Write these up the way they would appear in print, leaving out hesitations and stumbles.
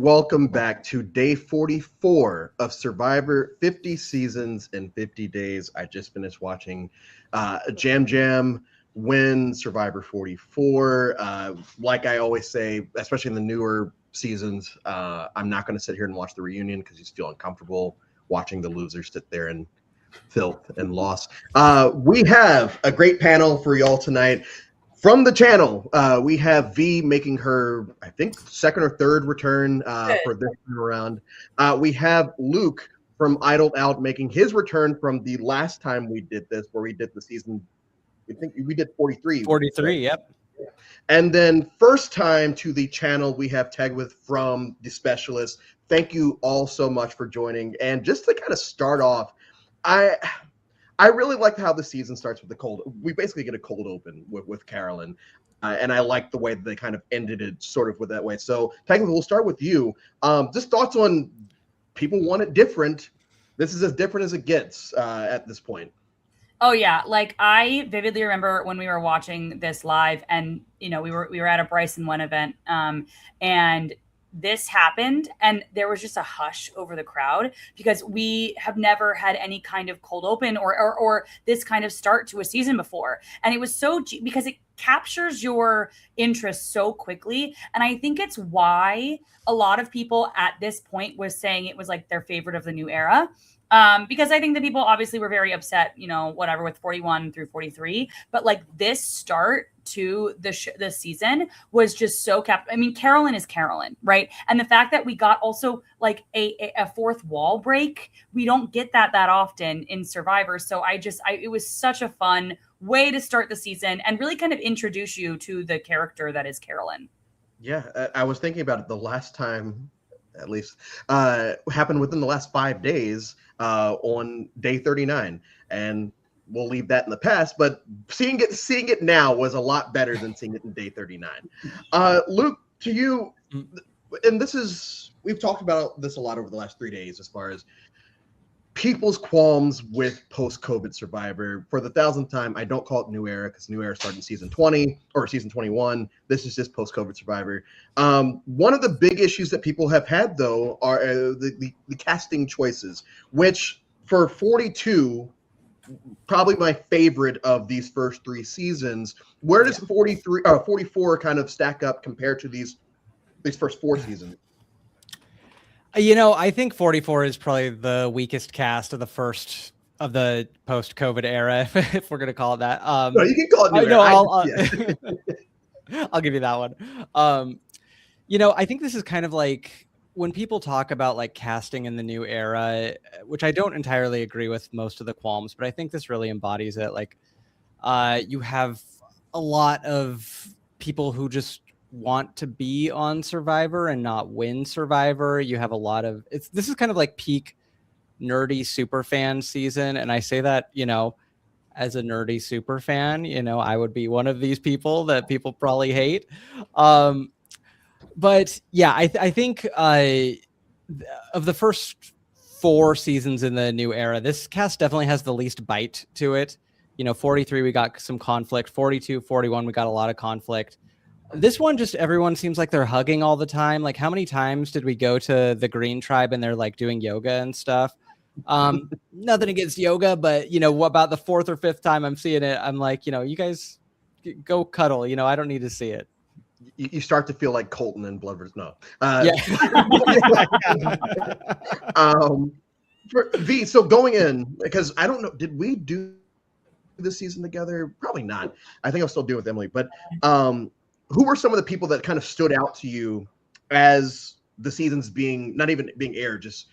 welcome back to day 44 of Survivor 50 Seasons in 50 Days. I just finished watching Jam Jam win Survivor 44. Like I always say, especially in the newer seasons, I'm not going to sit here and watch the reunion because you feel uncomfortable watching the losers sit there and filth and loss. We have a great panel for y'all tonight. From the channel, we have V making her, I think, second or third return for this time around. We have Luke from Idled Out making his return from the last time we did this, where we did the season, I think we did 43. 43, yep. And then first time to the channel, we have Tegwith from The Specialist. Thank you all so much for joining. And just to kind of start off, I really like how the season starts with the cold. We basically get a cold open with Carolyn, and I like the way that they kind of ended it sort of with that way. So, technically, we'll start with you. Just thoughts on people want it different. This is as different as it gets at this point. Oh yeah, like I vividly remember when we were watching this live, and we were at a Bryson One event, and this happened and there was just a hush over the crowd because we have never had any kind of cold open or this kind of start to a season before. And it was because it captures your interest so quickly. And I think it's why a lot of people at this point was saying it was like their favorite of the new era. Because I think the people obviously were very upset, whatever with 41 through 43, but like this start to the season was just so Carolyn is Carolyn, right? And the fact that we got also like a fourth wall break, we don't get that often in Survivor. So it was such a fun way to start the season and really kind of introduce you to the character that is Carolyn. Yeah, I was thinking about it the last time, at least, happened within the last 5 days on day 39. And we'll leave that in the past, but seeing it now was a lot better than seeing it in day 39. Luke, to you, and we've talked about this a lot over the last 3 days as far as people's qualms with post-COVID Survivor. For the 1,000th time, I don't call it New Era because New Era started in season 20 or season 21. This is just post-COVID Survivor. One of the big issues that people have had, though, are the casting choices, which for 42, probably my favorite of these first 3 seasons. Where does 44 kind of stack up compared to these first 4 seasons? I think 44 is probably the weakest cast of the post-COVID era, if we're going to call it that. No, you can call it New Era. I'll give you that one. I think this is kind of like when people talk about like casting in the new era, which I don't entirely agree with most of the qualms, but I think this really embodies it. Like, you have a lot of people who just want to be on Survivor and not win Survivor. You have a lot of this is kind of like peak nerdy super fan season. And I say that, as a nerdy super fan, I would be one of these people that people probably hate. But yeah, I think of the first 4 seasons in the new era, this cast definitely has the least bite to it. 43, we got some conflict. 42, 41, we got a lot of conflict. This one, just everyone seems like they're hugging all the time. Like, how many times did we go to the Green Tribe and they're like doing yoga and stuff? Nothing against yoga, but about the 4th or 5th time I'm seeing it, I'm like, you guys go cuddle. I don't need to see it. You start to feel like Colton and Blood vs. No. For V, so going in, because I don't know, did we do this season together? Probably not. I think I'll still do it with Emily. But who were some of the people that kind of stood out to you as the season's not even being aired, just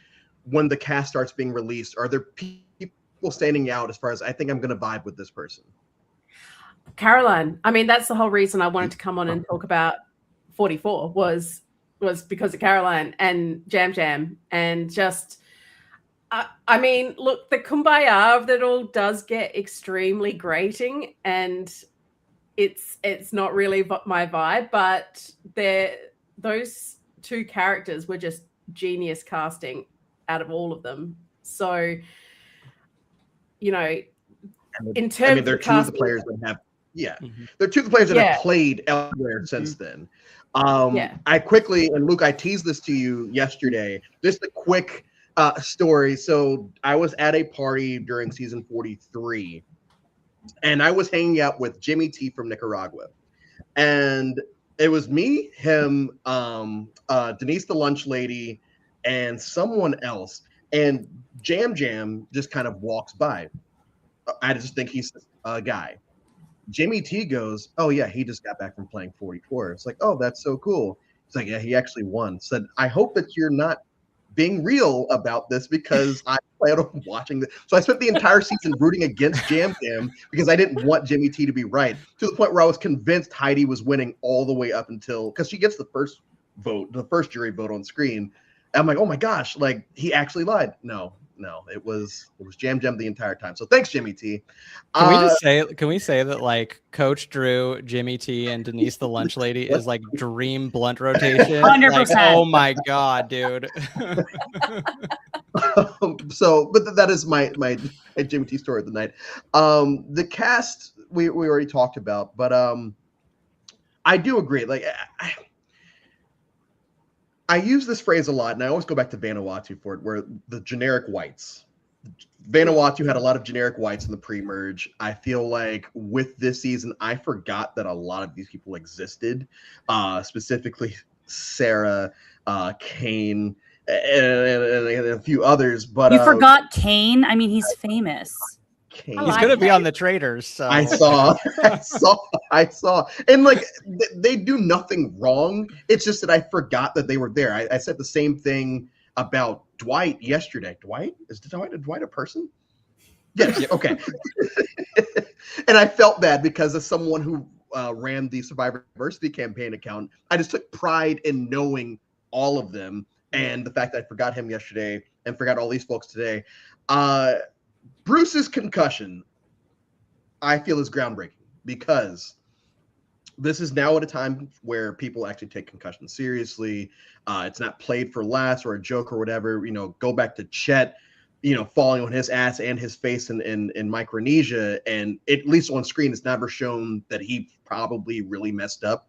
when the cast starts being released? Are there people standing out as far as, I think I'm going to vibe with this person? Caroline. I mean, that's the whole reason I wanted to come on and talk about 44 was because of Caroline and Jam Jam, and just, I mean, look, the kumbaya of it all does get extremely grating, and it's not really my vibe, but those 2 characters were just genius casting out of all of them. So, in terms they're 2 of the players that have, they're 2 of the players that have played elsewhere since then. I quickly, and Luke, I teased this to you yesterday. Just a quick story. So I was at a party during season 43, and I was hanging out with Jimmy T from Nicaragua. And it was me, him, Denise the lunch lady, and someone else. And Jam Jam just kind of walks by. I just think he's a guy. Jimmy T goes, "Oh yeah, he just got back from playing 44." It's like, "Oh, that's so cool." It's like, "Yeah, he actually won." Said, "I hope that you're not being real about this because I plan on watching this." So I spent the entire season rooting against Jam Jam because I didn't want Jimmy T to be right, to the point where I was convinced Heidi was winning all the way up until, because she gets the first vote, the first jury vote on screen. And I'm like, "Oh my gosh, like he actually lied." No, it was Jam Jam the entire time. So thanks, Jimmy T. Can we say that like Coach Drew, Jimmy T, and Denise the lunch lady is like dream blunt rotation? 100%. Like, oh my god, dude. But that is my Jimmy T story of the night. The cast we already talked about, but I do agree. Like I use this phrase a lot, and I always go back to Vanuatu for it, where the generic whites. Vanuatu had a lot of generic whites in the pre-merge. I feel like with this season, I forgot that a lot of these people existed, specifically Sarah, Kane, and a few others. But you forgot Kane. I mean, he's famous. Kane. He's gonna be on the Traders. So I saw, and like they do nothing wrong. It's just that I forgot that they were there. I said the same thing about Dwight yesterday. Is Dwight a person? Yes. Okay. And I felt bad because as someone who ran the Survivor Diversity campaign account, I just took pride in knowing all of them, and the fact that I forgot him yesterday and forgot all these folks today. Bruce's concussion, I feel, is groundbreaking because this is now at a time where people actually take concussion seriously. It's not played for laughs or a joke or whatever. Go back to Chet, falling on his ass and his face in Micronesia, and at least on screen, it's never shown that he probably really messed up.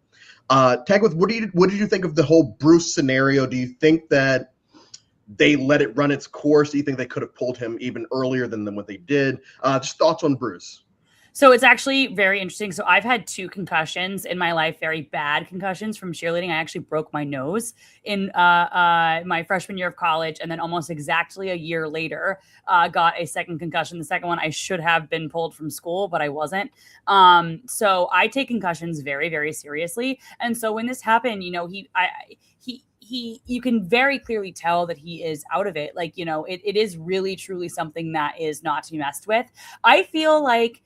Tagwith, what did you think of the whole Bruce scenario? Do you think that they let it run its course? Do you think they could have pulled him even earlier than what they did? Just thoughts on Bruce. So it's actually very interesting. So I've had 2 concussions in my life, very bad concussions from cheerleading. I actually broke my nose in my freshman year of college, and then almost exactly a year later, got a second concussion. The second one, I should have been pulled from school, but I wasn't. So I take concussions very, very seriously. And so when this happened, you can very clearly tell that he is out of it. Like, it is really, truly something that is not to be messed with. I feel like,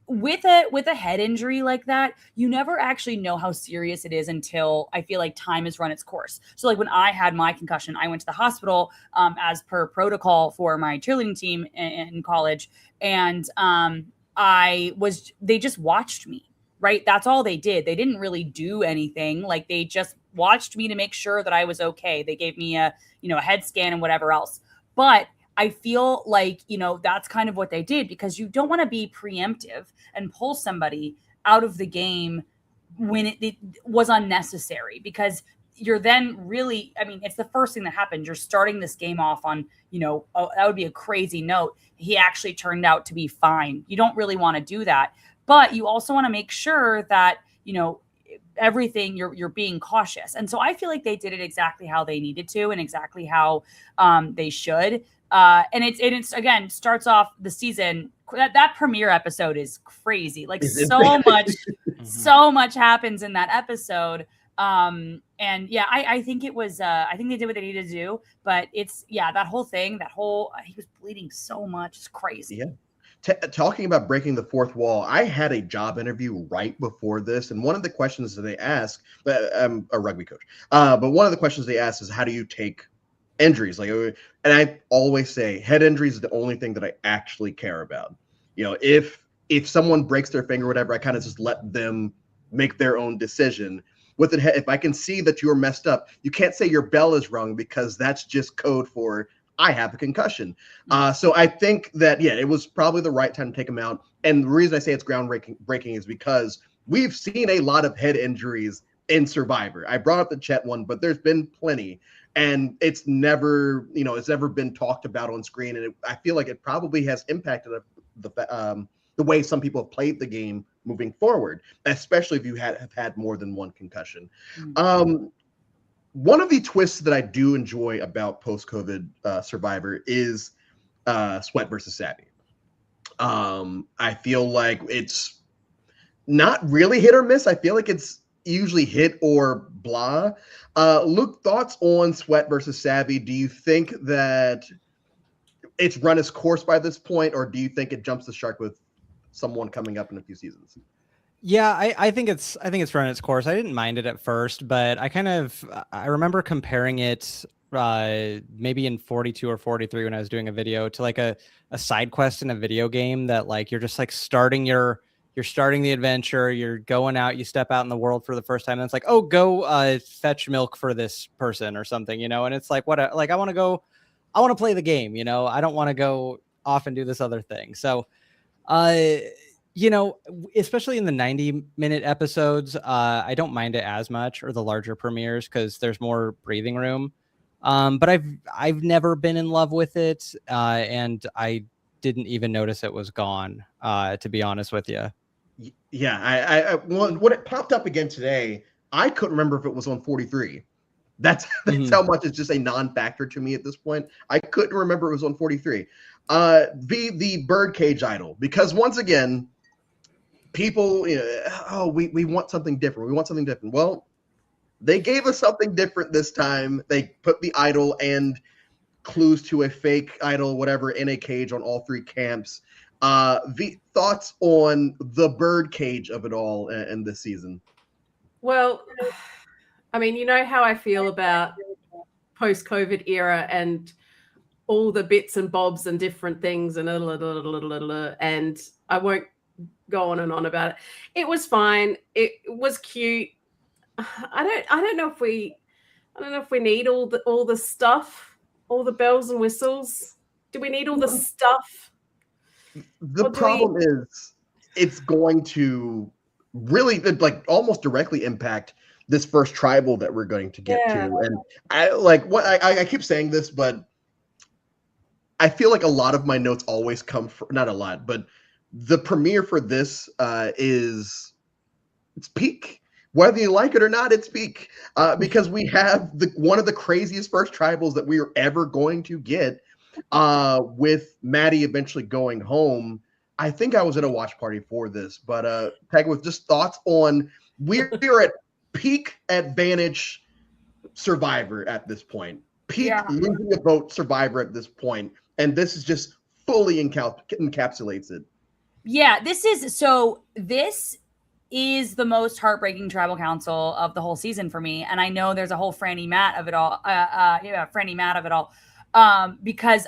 with a head injury like that, you never actually know how serious it is until I feel like time has run its course. So like when I had my concussion, I went to the hospital as per protocol for my cheerleading team in college. And they just watched me. Right. That's all they did. They didn't really do anything. Like they just watched me to make sure that I was okay. They gave me a head scan and whatever else. But I feel like, that's kind of what they did, because you don't want to be preemptive and pull somebody out of the game when it was unnecessary, because you're then really, it's the first thing that happened. You're starting this game off on, that would be a crazy note. He actually turned out to be fine. You don't really want to do that. But you also want to make sure that, everything you're being cautious. And so I feel like they did it exactly how they needed to and exactly how they should. And it's again, starts off the season. That premiere episode is crazy. Like so much happens in that episode. And yeah, I think it was, I think they did what they needed to do, but it's, that whole thing, he was bleeding so much. It's crazy. Yeah. Talking about breaking the fourth wall, I had a job interview right before this, and one of the questions that they ask, I'm a rugby coach, but one of the questions they ask is, how do you take injuries? And I always say head injuries is the only thing that I actually care about. If someone breaks their finger or whatever, I kind of just let them make their own decision. With it, if I can see that you're messed up, you can't say your bell is rung, because that's just code for I have a concussion. So I think that, it was probably the right time to take him out. And the reason I say it's groundbreaking is because we've seen a lot of head injuries in Survivor. I brought up the Chet one, but there's been plenty, and it's never been talked about on screen, and I feel like it probably has impacted the way some people have played the game moving forward, especially if you have had more than one concussion. Mm-hmm. One of the twists that I do enjoy about post-COVID Survivor is Sweat versus Savvy. I feel like it's not really hit or miss. I feel like it's usually hit or blah. Luke, thoughts on Sweat versus Savvy? Do you think that it's run its course by this point, or do you think it jumps the shark with someone coming up in a few seasons? Yeah, I think it's run its course. I didn't mind it at first, but I remember comparing it maybe in 42 or 43 when I was doing a video to like a side quest in a video game that like you're just like starting the adventure, you're going out, you step out in the world for the first time, and it's like, oh, go fetch milk for this person or something, and it's like, I want to play the game, I don't want to go off and do this other thing. So especially in the 90-minute episodes, I don't mind it as much, or the larger premieres, because there's more breathing room. But I've never been in love with it, and I didn't even notice it was gone, to be honest with you. Yeah, when it popped up again today, I couldn't remember if it was on 43. That's how much it's just a non-factor to me at this point. I couldn't remember it was on 43. The birdcage idol, because once again, people, we want something different. We want something different. Well, they gave us something different this time. They put the idol and clues to a fake idol, whatever, in a cage on all three camps. The thoughts on the birdcage of it all in this season? Well, I mean, you know how I feel about post-COVID era and all the bits and bobs and different things and and I won't go on and on about it. It was fine. It was cute. I don't know if we need all the stuff, all the bells and whistles. Do we need all the stuff? The problem is it's going to really like almost directly impact this first tribal that we're going to get to. And I keep saying this, but I feel like a lot of my notes always come from, not a lot, but the premiere for this it's peak. Whether you like it or not, it's peak, because we have one of the craziest first tribals that we are ever going to get, with Maddie eventually going home. I think I was at a watch party for this, but Peg, with just thoughts on we're at peak advantage Survivor at this point, peak losing a vote Survivor at this point, and this is just fully encapsulates it. Yeah, this is the most heartbreaking tribal council of the whole season for me. And I know there's a whole Franny Matt of it all. Franny Matt of it all. Because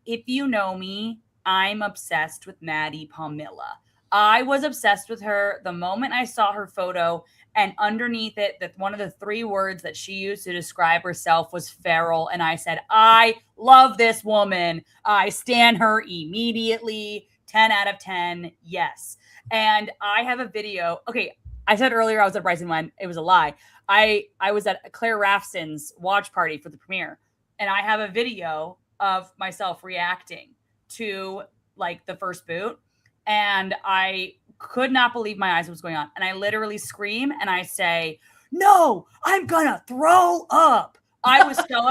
if you know me, I'm obsessed with Maddie Palmilla. I was obsessed with her the moment I saw her photo, and underneath it, that one of the 3 words that she used to describe herself was feral. And I said, I love this woman. I stan her immediately. 10 out of 10. Yes. And I have a video. Okay. I said earlier I was at Bryson when it was a lie. I was at Claire Rafson's watch party for the premiere, and I have a video of myself reacting to like the first boot. And I could not believe my eyes what was going on. And I literally scream and I say, no, I'm gonna throw up. I was so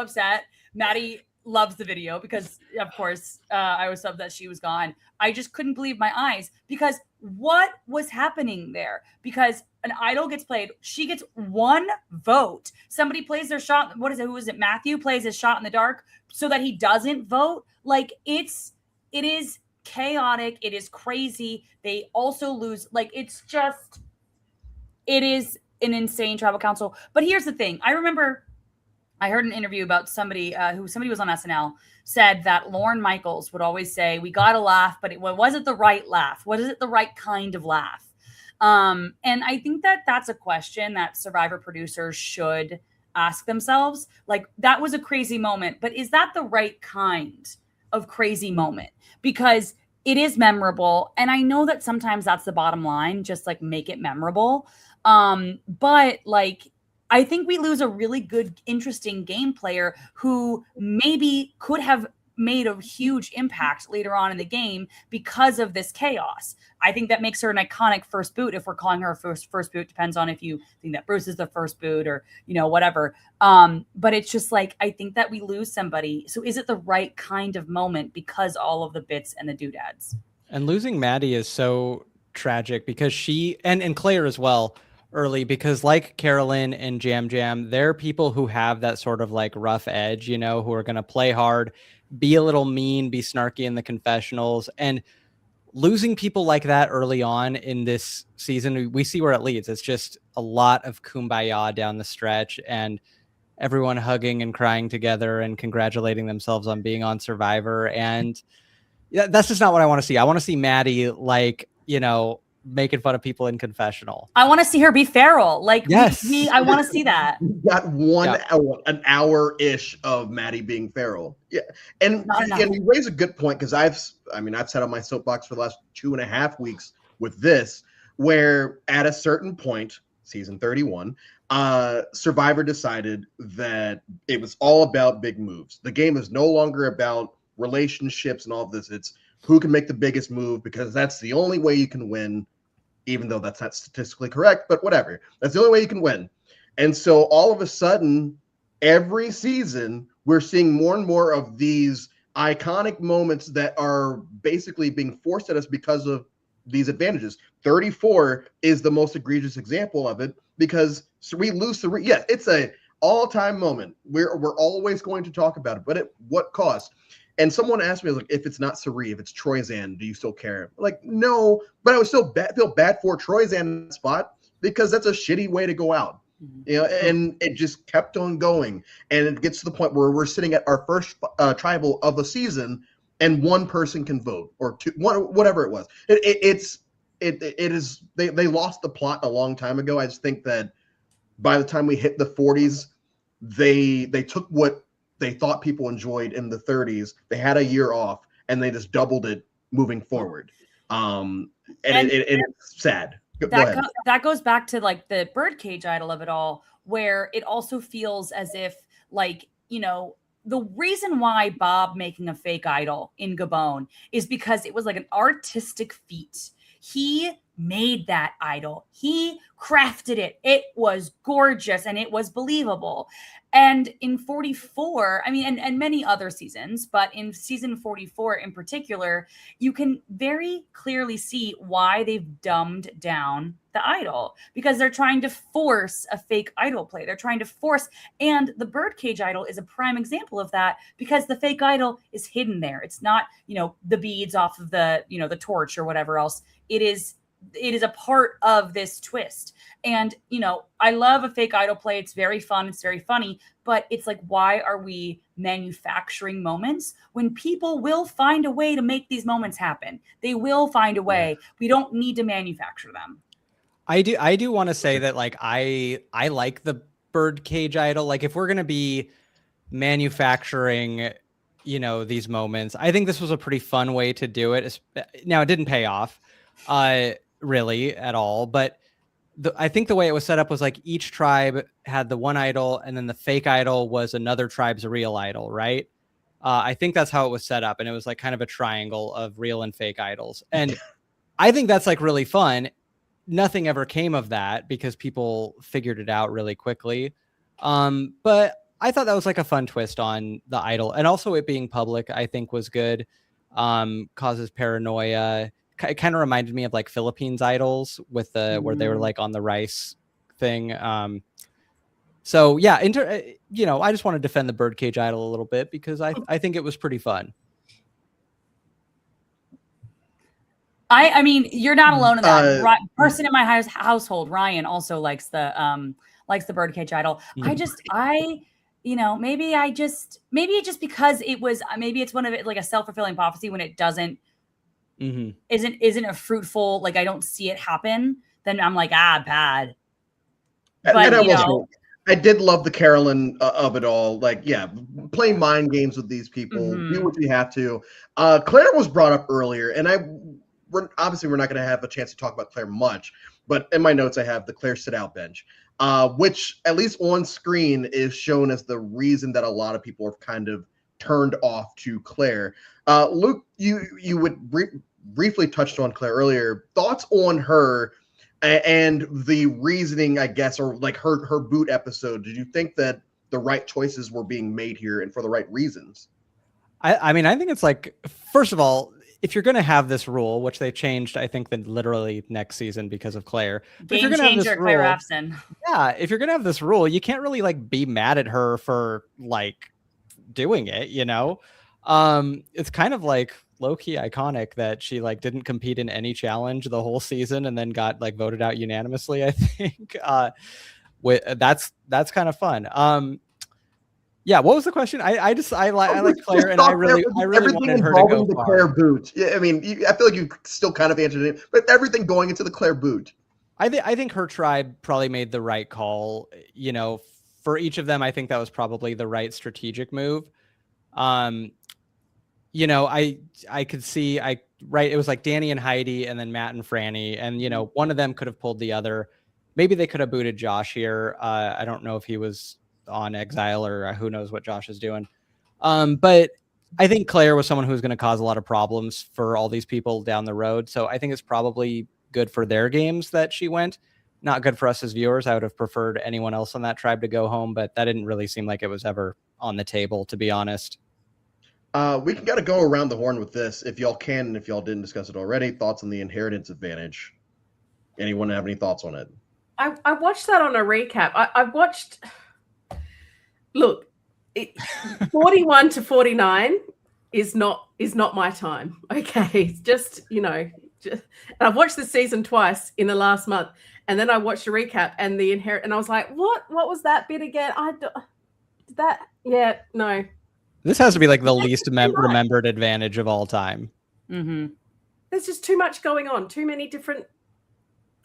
upset. Maddie loves the video because, of course, I was so upset she was gone. I just couldn't believe my eyes, because what was happening there? Because an idol gets played. She gets 1 vote. Somebody plays their shot. What is it? Who is it? Matthew plays his shot in the dark so that he doesn't vote. Like it is chaotic. It is crazy. They also lose. Like it is an insane tribal council. But here's the thing. I remember I heard an interview about somebody somebody was on SNL said that Lorne Michaels would always say, we got to laugh, but was it the right laugh? Was it the right kind of laugh? And I think that that's a question that Survivor producers should ask themselves. Like, that was a crazy moment, but is that the right kind of crazy moment? Because it is memorable. And I know that sometimes that's the bottom line, just like make it memorable. But like, I think we lose a really good, interesting game player who maybe could have made a huge impact later on in the game because of this chaos. I think that makes her an iconic first boot. If we're calling her a first boot, depends on if you think that Bruce is the first boot or, you know, whatever. But it's just like, I think that we lose somebody. So is it the right kind of moment because all of the bits and the doodads? And losing Maddie is so tragic because she and Claire as well early, because like Carolyn and Jam Jam, they're people who have that sort of like rough edge, you know, who are going to play hard, be a little mean, be snarky in the confessionals. And losing people like that early on in this season, we see where it leads. It's just a lot of kumbaya down the stretch and everyone hugging and crying together and congratulating themselves on being on Survivor. And yeah, that's just not what I want to see. I want to see Maddie, like, you know, making fun of people in confessional. I want to see her be feral. Like, yes, I want to see that. We got an hour-ish of Maddie being feral. Yeah, and you raise a good point, because I've sat on my soapbox for the last 2.5 weeks with this, where at a certain point, season 31, Survivor decided that it was all about big moves. The game is no longer about relationships and all of this. It's who can make the biggest move, because that's the only way you can win, even though that's not statistically correct, but whatever. That's the only way you can win. And so all of a sudden, every season, we're seeing more and more of these iconic moments that are basically being forced at us because of these advantages. 34 is the most egregious example of it, because we lose the yes, it's a all-time moment. We're always going to talk about it, but at what cost? And someone asked me, like, if it's not Cirie, if it's Troyzan, do you still care? Like, no, but I would still feel bad for Troyzan in that spot, because that's a shitty way to go out. You know, and it just kept on going. And it gets to the point where we're sitting at our first tribal of a season, and one person can vote, or two, whatever it was. It is they lost the plot a long time ago. I just think that by the time we hit the 40s, they took what they thought people enjoyed in the 30s. They had a year off, and they just doubled it moving forward. And it's sad. That goes back to like the birdcage idol of it all, where it also feels as if, like, you know, the reason why Bob making a fake idol in Gabon is because it was like an artistic feat. He made that idol. He crafted it. It was gorgeous and it was believable. And in 44, I mean, and many other seasons, but in season 44 in particular, you can very clearly see why they've dumbed down the idol, because they're trying to force a fake idol play. They're trying to force, and the birdcage idol is a prime example of that, because the fake idol is hidden there. It's not, you know, the beads off of the, you know, the torch or whatever else. It is a part of this twist. And, you know, I love a fake idol play. It's very fun. It's very funny. But it's like, why are we manufacturing moments when people will find a way to make these moments happen? They will find a way. Yeah. We don't need to manufacture them. I do want to say that, like, I like the birdcage idol. Like, if we're going to be manufacturing, you know, these moments, I think this was a pretty fun way to do it. Now, it didn't pay off really at all, but I think the way it was set up was like each tribe had the one idol, and then the fake idol was another tribe's real idol, right? I think that's how it was set up, and it was like kind of a triangle of real and fake idols. And I think that's like really fun. Nothing ever came of that because people figured it out really quickly. But I thought that was like a fun twist on the idol, and also it being public, I think was good. Causes paranoia. It kind of reminded me of like Philippines idols with the where they were like on the rice thing. So yeah, you know, I just want to defend the birdcage idol a little bit because I think it was pretty fun. I mean, you're not alone in that. Person in my household, Ryan, also likes the birdcage idol. You know, maybe just because it was, maybe it's one of it like a self-fulfilling prophecy when it doesn't. Isn't a fruitful, like I don't see it happen, then I'm like, bad. But I did love the Carolyn of it all. Like, yeah, play mind games with these people, do what you have to. Claire was brought up earlier, and we're not going to have a chance to talk about Claire much, but in my notes I have the Claire sit-out bench, which at least on screen is shown as the reason that a lot of people have kind of turned off to Claire. Luke, you would briefly touched on Claire earlier. Thoughts on her and the reasoning, I guess, or like her boot episode? Did you think that the right choices were being made here and for the right reasons? I mean, I think it's like, first of all, if you're going to have this rule, which they changed, I think, then literally next season because of Claire. Game changer, Claire Afson. Yeah, if you're going to have this rule, you can't really like be mad at her for like doing it, you know? It's kind of like low-key iconic that she like didn't compete in any challenge the whole season and then got like voted out unanimously, I think. That's kind of fun. Yeah, what was the question? I like Claire, and I really wanted her to go the far. Claire boot. Yeah, I mean, I feel like you still kind of answered it, but everything going into the Claire boot. I think her tribe probably made the right call. You know, for each of them, I think that was probably the right strategic move. You know, I could see it was like Danny and Heidi, and then Matt and Franny, and you know, one of them could have pulled the other. Maybe they could have booted Josh here. I don't know if he was on exile or who knows what Josh is doing. But I think Claire was someone who was going to cause a lot of problems for all these people down the road. So I think it's probably good for their games that she went. Not good for us as viewers. I would have preferred anyone else on that tribe to go home, but that didn't really seem like it was ever on the table, to be honest. We can kind of go around the horn with this if y'all can, and if y'all didn't discuss it already. Thoughts on the inheritance advantage? Anyone have any thoughts on it? I watched that on a recap. I watched. Look, 41 to 49 is not my time. Okay, just and I've watched the season twice in the last month, and then I watched a recap and the inherit, and I was like, what was that bit again? No. This has to be like the least remembered advantage of all time. Mm-hmm. There's just too much going on, too many different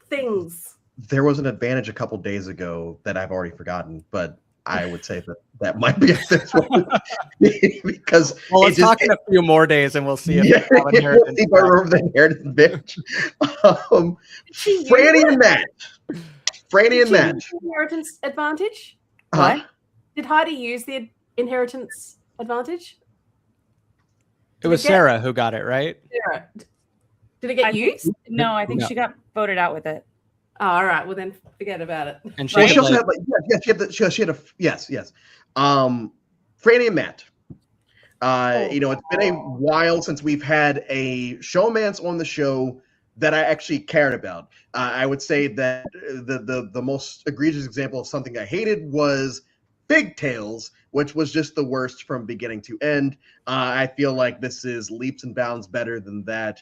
things. There was an advantage a couple days ago that I've already forgotten, but I would say that might be a fifth one because let's talk in a few more days and we'll see if I remember the inheritance bitch. Franny and Matt. Inheritance advantage. What? Did Heidi use the inheritance advantage? It was Sarah who got it, right? Sarah. Did it get used? No, I think she got voted out with it. Oh, all right. Well, then forget about it. And she also had yes. Franny and Matt. It's been a while since we've had a showmance on the show that I actually cared about. I would say that the most egregious example of something I hated was Pigtails, which was just the worst from beginning to end. I feel like this is leaps and bounds better than that.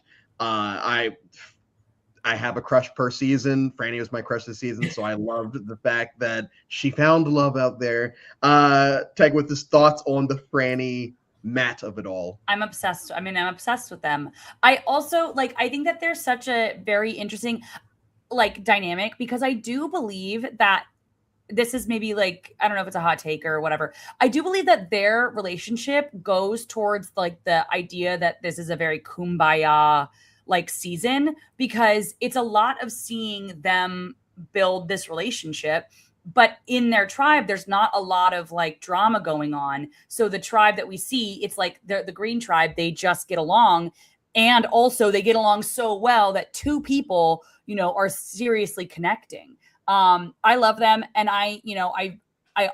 I have a crush per season. Franny was my crush this season, so I loved the fact that she found love out there. Tag with his thoughts on the Franny Matt of it all. I'm obsessed. I'm obsessed with them. I also I think that there's such a very interesting dynamic, because I do believe that this is maybe I don't know if it's a hot take or whatever. I do believe that their relationship goes towards the idea that this is a very kumbaya season, because it's a lot of seeing them build this relationship, but in their tribe there's not a lot of drama going on. So the tribe that we see, it's the green tribe, they just get along, and also they get along so well that two people are seriously connecting. I love them, and I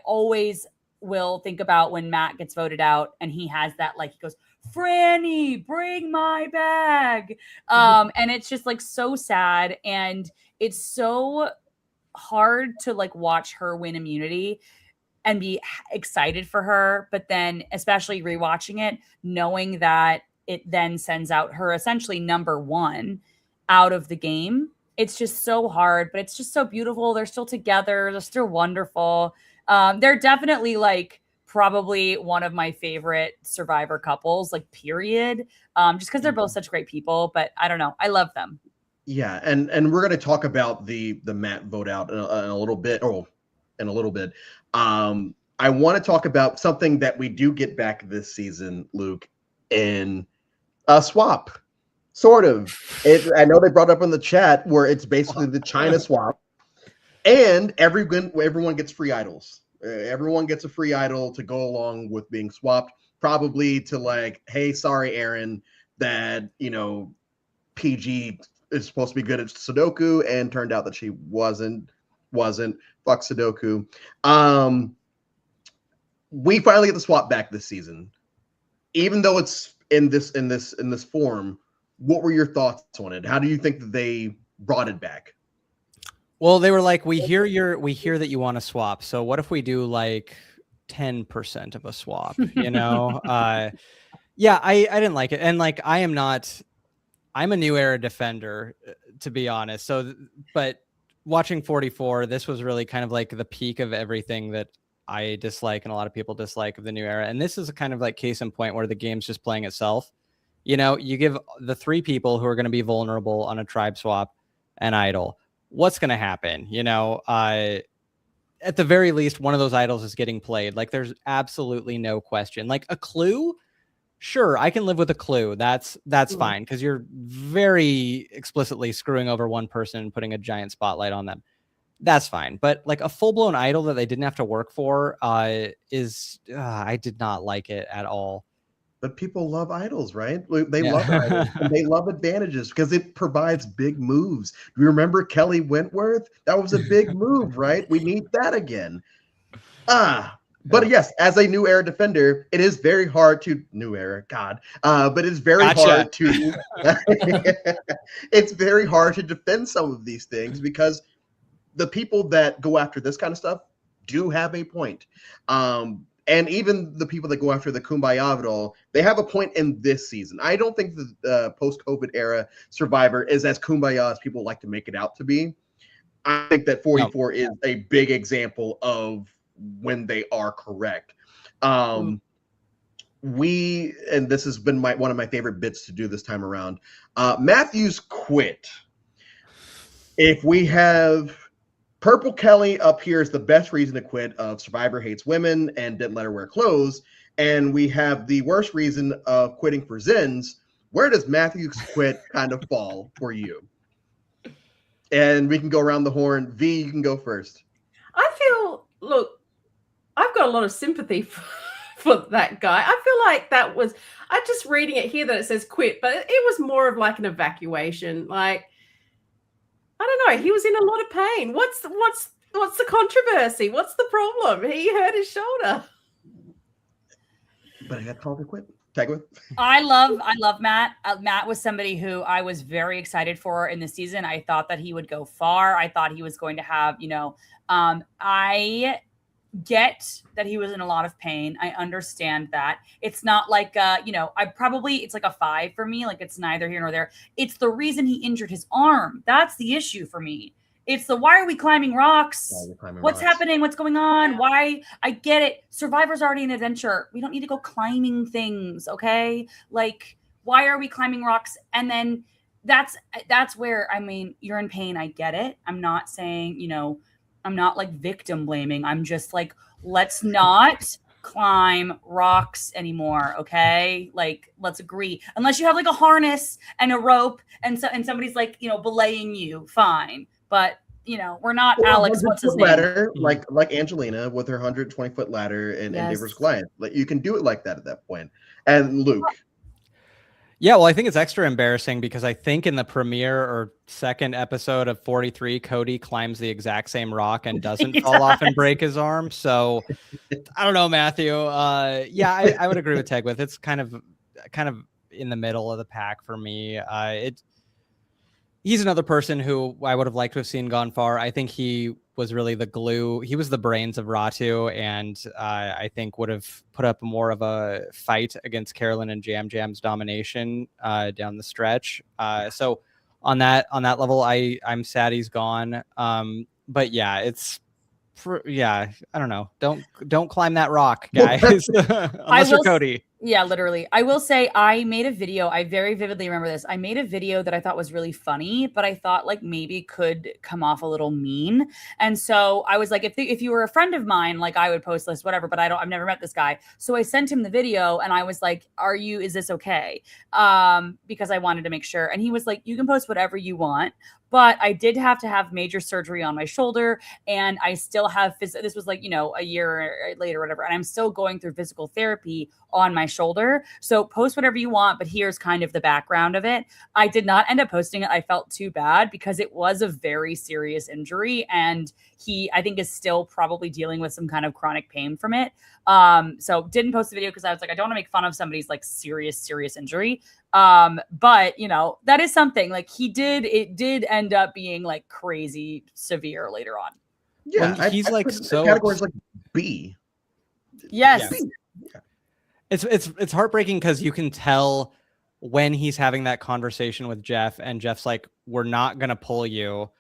always will think about when Matt gets voted out and he has that he goes, Franny, bring my bag. And it's just so sad, and it's so hard to watch her win immunity and be excited for her, but then especially rewatching it, knowing that it then sends out her essentially number one out of the game. It's just so hard, but it's just so beautiful. They're still together. They're still wonderful. They're definitely probably one of my favorite Survivor couples, period. Just because they're both such great people, but I don't know. I love them. Yeah. And we're going to talk about the Matt vote out in a little bit. I want to talk about something that we do get back this season, Luke, in a swap. Sort of. I know they brought up in the chat where it's basically the China swap, and everyone gets free idols. Everyone gets a free idol to go along with being swapped, probably to like, hey, sorry, Aaron, that PG is supposed to be good at Sudoku, and turned out that she wasn't. Fuck Sudoku. We finally get the swap back this season, even though it's in this form. What were your thoughts on it? How do you think that they brought it back? Well, they were like, we hear that you want to swap. So what if we do like 10% of a swap? Yeah, I didn't like it. And like, I'm a New Era defender, to be honest. So, but watching 44, this was really kind of like the peak of everything that I dislike and a lot of people dislike of the New Era. And this is a kind of like case in point where the game's just playing itself. You give the 3 people who are going to be vulnerable on a tribe swap an idol. What's going to happen? At the very least, one of those idols is getting played. Like, there's absolutely no question. Like a clue, sure, I can live with a clue. That's fine, because you're very explicitly screwing over one person and putting a giant spotlight on them. That's fine. But like a full-blown idol that they didn't have to work for I did not like it at all. But people love idols, right? They love idols. And they love advantages because it provides big moves. Do you remember Kelly Wentworth? That was a big move, right? We need that again. But yes, as a New Era defender, it is very hard to but it's very hard to it's very hard to defend some of these things because the people that go after this kind of stuff do have a point. And even the people that go after the Kumbaya idol, they have a point in this season. I don't think the post-COVID era Survivor is as Kumbaya as people like to make it out to be. I think that 44 is a big example of when they are correct. And this has been one of my favorite bits to do this time around. Matthew's quit. If we have Purple Kelly up here is the best reason to quit of Survivor hates women and didn't let her wear clothes. And we have the worst reason of quitting for Zins. Where does Matthew's quit kind of fall for you? And we can go around the horn. V, you can go first. Look, I've got a lot of sympathy for that guy. I feel like I'm just reading it here that it says quit, but it was more of like an evacuation. Like, I don't know. He was in a lot of pain. What's the controversy? What's the problem? He hurt his shoulder. But I got called to quit. Tagwin. I love Matt. Matt was somebody who I was very excited for in the season. I thought that he would go far. I thought he was going to have, I get that he was in a lot of pain. I understand that. It's not like, it's like a 5 for me. Like, it's neither here nor there. It's the reason he injured his arm. That's the issue for me. It's why are we climbing rocks? What's happening? What's going on? Why? I get it. Survivor's already an adventure. We don't need to go climbing things. Okay. Like, why are we climbing rocks? And then that's where, you're in pain. I get it. I'm not saying, I'm not like victim blaming. I'm just like, let's not climb rocks anymore. Okay. Like, let's agree. Unless you have like a harness and a rope and somebody's like, belaying you, fine. But we're not Alex. What's his name? Ladder, like Angelina with her 120-foot ladder and Endeavor's Goliath. Like, you can do it like that at that point. And Luke. Yeah, well, I think it's extra embarrassing because I think in the premiere or second episode of 43, Cody climbs the exact same rock and doesn't fall off and break his arm. So I don't know, Matthew. I would agree with Tegwith. It's kind of in the middle of the pack for me. He's another person who I would have liked to have seen gone far. I think he was really the glue. He was the brains of Ratu, and I think would have put up more of a fight against Carolyn and Jam Jam's domination down the stretch. So on that level, I'm sad he's gone. But yeah, I don't know. Don't climb that rock, guys. Unless you're Cody. Yeah, literally. I will say I made a video. I very vividly remember this. I made a video that I thought was really funny, but I thought like maybe could come off a little mean. And so I was like, if you were a friend of mine, like I would post this, whatever, but I've never met this guy. So I sent him the video and I was like, is this okay? Because I wanted to make sure. And he was like, you can post whatever you want. But I did have to have major surgery on my shoulder, and I still have this was like, a year later, whatever, and I'm still going through physical therapy on my shoulder. So post whatever you want, but here's kind of the background of it. I did not end up posting it. I felt too bad because it was a very serious injury, and he, I think, is still probably dealing with some kind of chronic pain from it. So didn't post the video because I was like, I don't want to make fun of somebody's like serious injury. But that is something like it did end up being like crazy severe later on. Yeah, he's like so categories like B. Yes. Yeah. It's heartbreaking because you can tell when he's having that conversation with Jeff, and Jeff's like, we're not gonna pull you,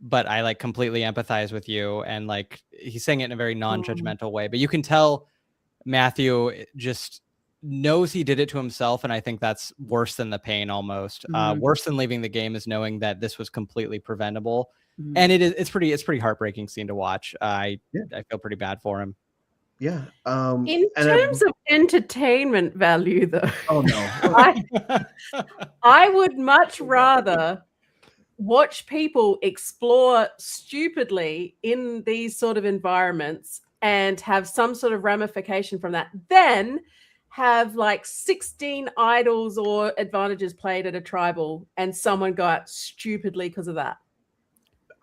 but I like completely empathize with you, and like he's saying it in a very non-judgmental way, but you can tell Matthew just knows he did it to himself, and I think that's worse than the pain almost. Worse than leaving the game is knowing that this was completely preventable. And it's pretty heartbreaking scene to watch. I feel pretty bad for him. Yeah. In terms of entertainment value, though, oh no, I would much rather watch people explore stupidly in these sort of environments and have some sort of ramification from that than have like 16 idols or advantages played at a tribal and someone go out stupidly because of that.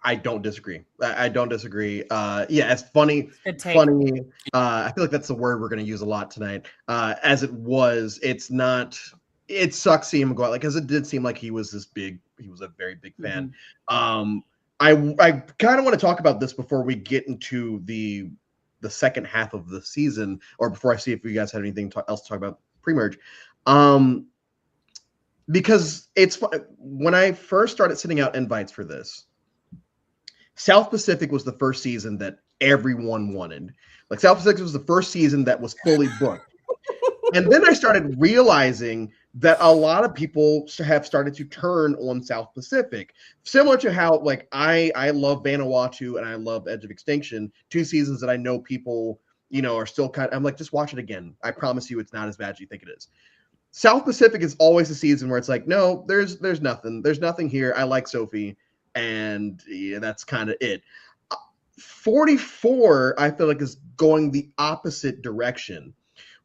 I don't disagree. I don't disagree. Yeah, it's funny. Funny. I feel like that's the word we're going to use a lot tonight. As it was, it's not. It sucks seeing him go out, like, because it did seem like he was a very big fan. I kind of want to talk about this before we get into the second half of the season, or before I see if you guys have anything else to talk about pre-merge. Because it's when I first started sending out invites for this, South Pacific was the first season that everyone wanted. Like, South Pacific was the first season that was fully booked. And then I started realizing that a lot of people have started to turn on South Pacific, similar to how, like, I love Vanuatu and I love Edge of Extinction, two seasons that I know people, are still I'm like, just watch it again. I promise you it's not as bad as you think it is. South Pacific is always a season where it's like, no, there's nothing. There's nothing here. I like Sophie. And yeah, that's kind of it. 44, I feel like, is going the opposite direction,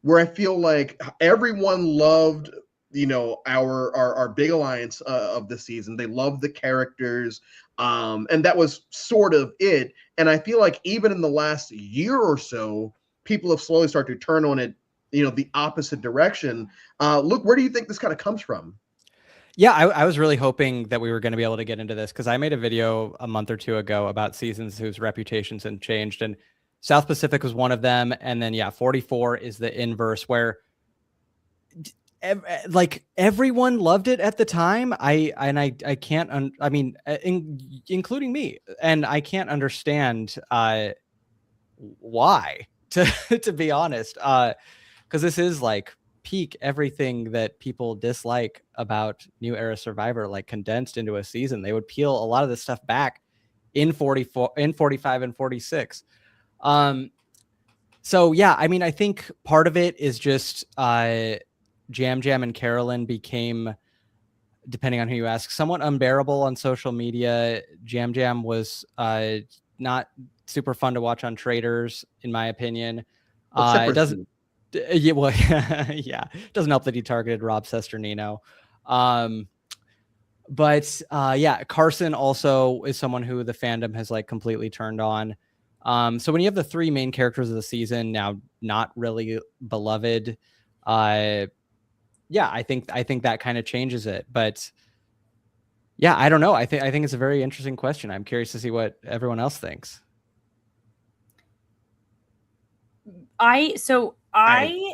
where I feel like everyone loved, our big alliance of the season. They loved the characters, and that was sort of it. And I feel like even in the last year or so, people have slowly started to turn on it, the opposite direction. Luke, where do you think this kind of comes from? Yeah, I was really hoping that we were going to be able to get into this, because I made a video a month or two ago about seasons whose reputations had changed, and South Pacific was one of them. And then, 44 is the inverse, where like everyone loved it at the time. I can't, including me, and I can't understand why, to be honest, because this is like peak everything that people dislike about New Era Survivor, like condensed into a season. They would peel a lot of this stuff back in 44, in 45, and 46. So yeah, I think part of it is just Jam Jam and Carolyn became, depending on who you ask, somewhat unbearable on social media. Jam Jam was not super fun to watch on Traders, in my opinion. It doesn't. Yeah, well, yeah, it doesn't help that he targeted Rob Sesternino. But Carson also is someone who the fandom has like completely turned on. So when you have the three main characters of the season now not really beloved, I think that kind of changes it. But yeah, I don't know. I think it's a very interesting question. I'm curious to see what everyone else thinks. I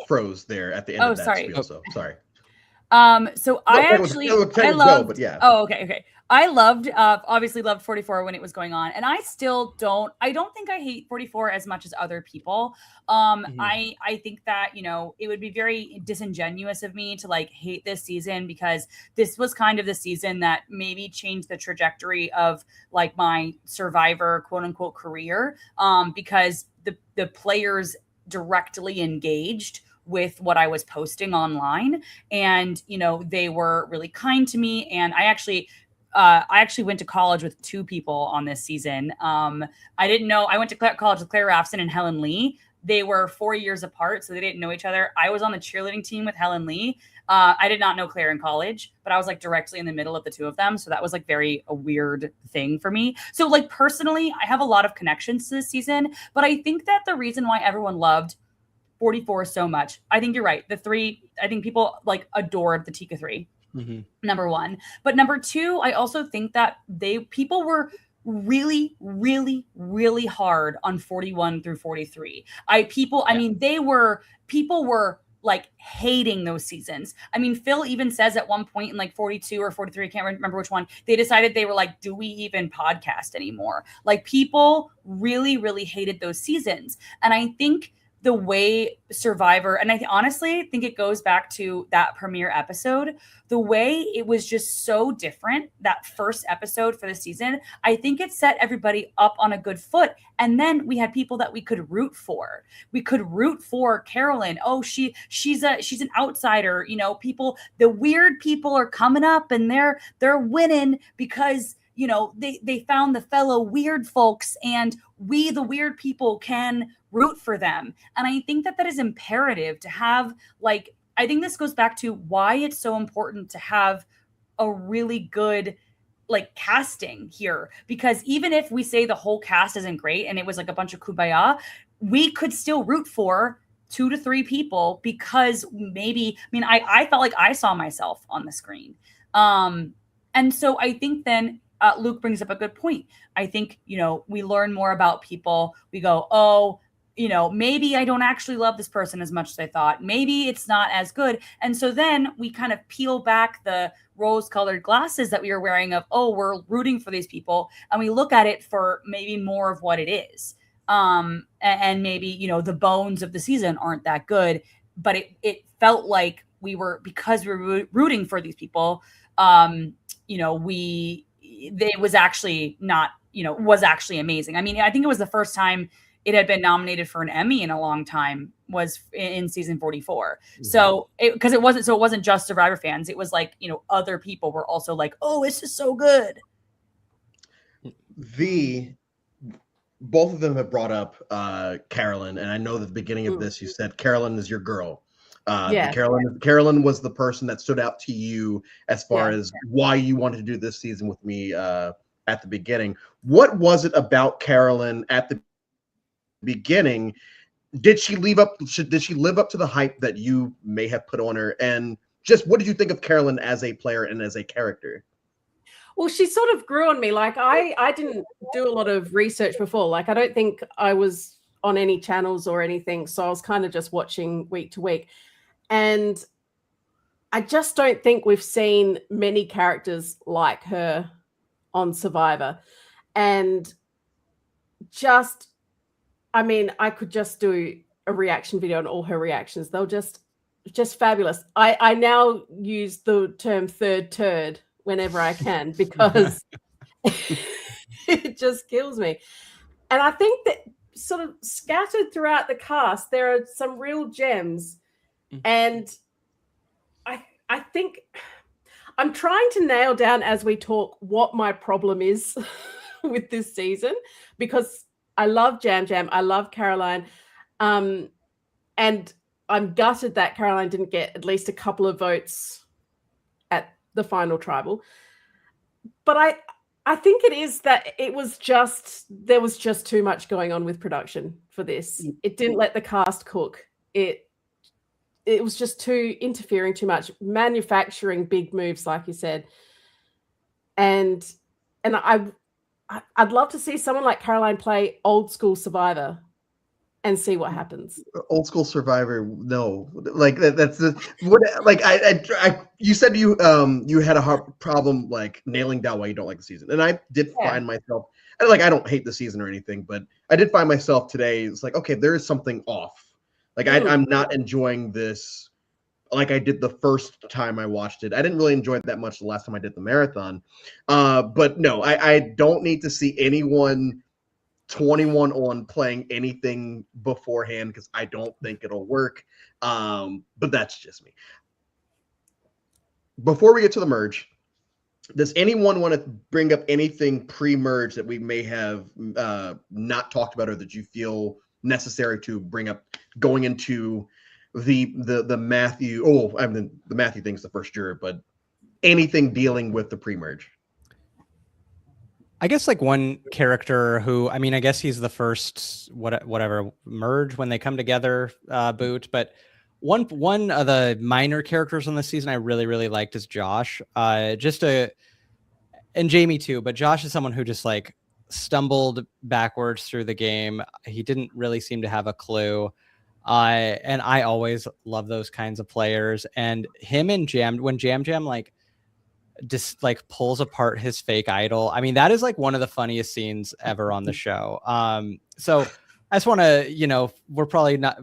froze there at the end of that spiel, so sorry. So No, I Ted was- actually, Ted I was loved. but yeah. Oh, okay. I loved, obviously loved 44 when it was going on, and I still don't. I don't think I hate 44 as much as other people. I think that it would be very disingenuous of me to like hate this season, because this was kind of the season that maybe changed the trajectory of like my Survivor quote unquote career. Because the players directly engaged with what I was posting online, and they were really kind to me. And I actually went to college with two people on this season. I didn't know. I went to college with Claire Rafson and Helen Lee. They were 4 years apart, so they didn't know each other. I was on the cheerleading team with Helen Lee. I did not know Claire in college, but I was like directly in the middle of the two of them. So that was like a weird thing for me. So like personally, I have a lot of connections to this season, but I think that the reason why everyone loved 44 so much, I think you're right. The three, I think people like adored the Tika 3. Number one. But number two, I also think that people were really, really, really hard on 41 through 43. People were like hating those seasons. I mean, Phil even says at one point in like 42 or 43, I can't remember which one, they decided they were like, do we even podcast anymore? Like people really, really hated those seasons. And I think the way Survivor, and I honestly think it goes back to that premiere episode, the way it was just so different, that first episode for the season, I think it set everybody up on a good foot. And then we had people that we could root for. We could root for Carolyn. Oh, she's an outsider. The weird people are coming up and they're winning because they found the fellow weird folks, and we, the weird people, can root for them. And I think that is imperative to have, like, I think this goes back to why it's so important to have a really good like casting here, because even if we say the whole cast isn't great and it was like a bunch of kumbaya, we could still root for 2 to 3 people, because I felt like I saw myself on the screen. And so I think then Luke brings up a good point. I think, we learn more about people. We go, oh, maybe I don't actually love this person as much as I thought. Maybe it's not as good. And so then we kind of peel back the rose-colored glasses that we were wearing of, oh, we're rooting for these people. And we look at it for maybe more of what it is. And maybe, the bones of the season aren't that good, but it felt like because we were rooting for these people, was actually not, was actually amazing. I mean, I think it was the first time it had been nominated for an Emmy in a long time, was in season 44. So it wasn't just Survivor fans. It was like, other people were also like, oh, this is so good. Both of them have brought up Carolyn, and I know that at the beginning of this you said Carolyn is your girl. Carolyn was the person that stood out to you as far as why you wanted to do this season with me at the beginning. What was it about Carolyn at the beginning? Did she live up to the hype that you may have put on her? And just what did you think of Carolyn as a player and as a character? Well, she sort of grew on me. Like I didn't do a lot of research before. Like I don't think I was on any channels or anything. So I was kind of just watching week to week. And I just don't think we've seen many characters like her on Survivor. And I could just do a reaction video on all her reactions. They'll just fabulous. I now use the term third turd whenever I can, because it just kills me. And I think that sort of scattered throughout the cast, there are some real gems. And I think I'm trying to nail down as we talk what my problem is with this season, because I love Jam Jam. I love Caroline. And I'm gutted that Caroline didn't get at least a couple of votes at the final tribal. But I think it is that there was just too much going on with production for this. It didn't let the cast cook. It was just interfering too much, manufacturing big moves, like you said. And I'd love to see someone like Caroline play old school Survivor and see what happens. Old school Survivor, no, like that's the what. Like you said you had a hard problem like nailing down why you don't like the season, and I did find myself, and like I don't hate the season or anything, but I did find myself today. It's like, okay, there is something off. Like I'm not enjoying this like I did the first time I watched it. I didn't really enjoy it that much the last time I did the marathon. But no, I don't need to see anyone 21 on playing anything beforehand because I don't think it'll work. But that's just me. Before we get to the merge, does anyone want to bring up anything pre-merge that we may have not talked about or that you feel necessary to bring up going into the Matthew? Oh, I mean the Matthew thing's the first juror, but anything dealing with the pre-merge? I guess like one character who, I mean, I guess he's the first whatever merge when they come together boot, but one of the minor characters on this season I really liked is Josh. And Jamie too, but Josh is someone who just like stumbled backwards through the game. He didn't really seem to have a clue. And I always love those kinds of players. And him and when Jam like just like pulls apart his fake idol. I mean, that is like one of the funniest scenes ever on the show. So I just want to, we're probably not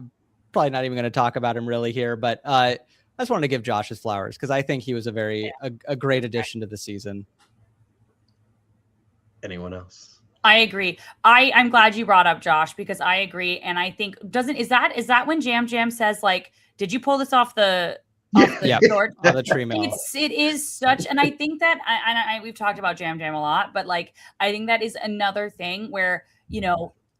even going to talk about him really here, but I just wanted to give Josh his flowers because I think he was a great addition to the season. Anyone else? I agree. I'm glad you brought up Josh because I agree. And I think is that when Jam says like, did you pull this off the short? The tree mill. It is such, and I think that we've talked about Jam a lot, but like I think that is another thing where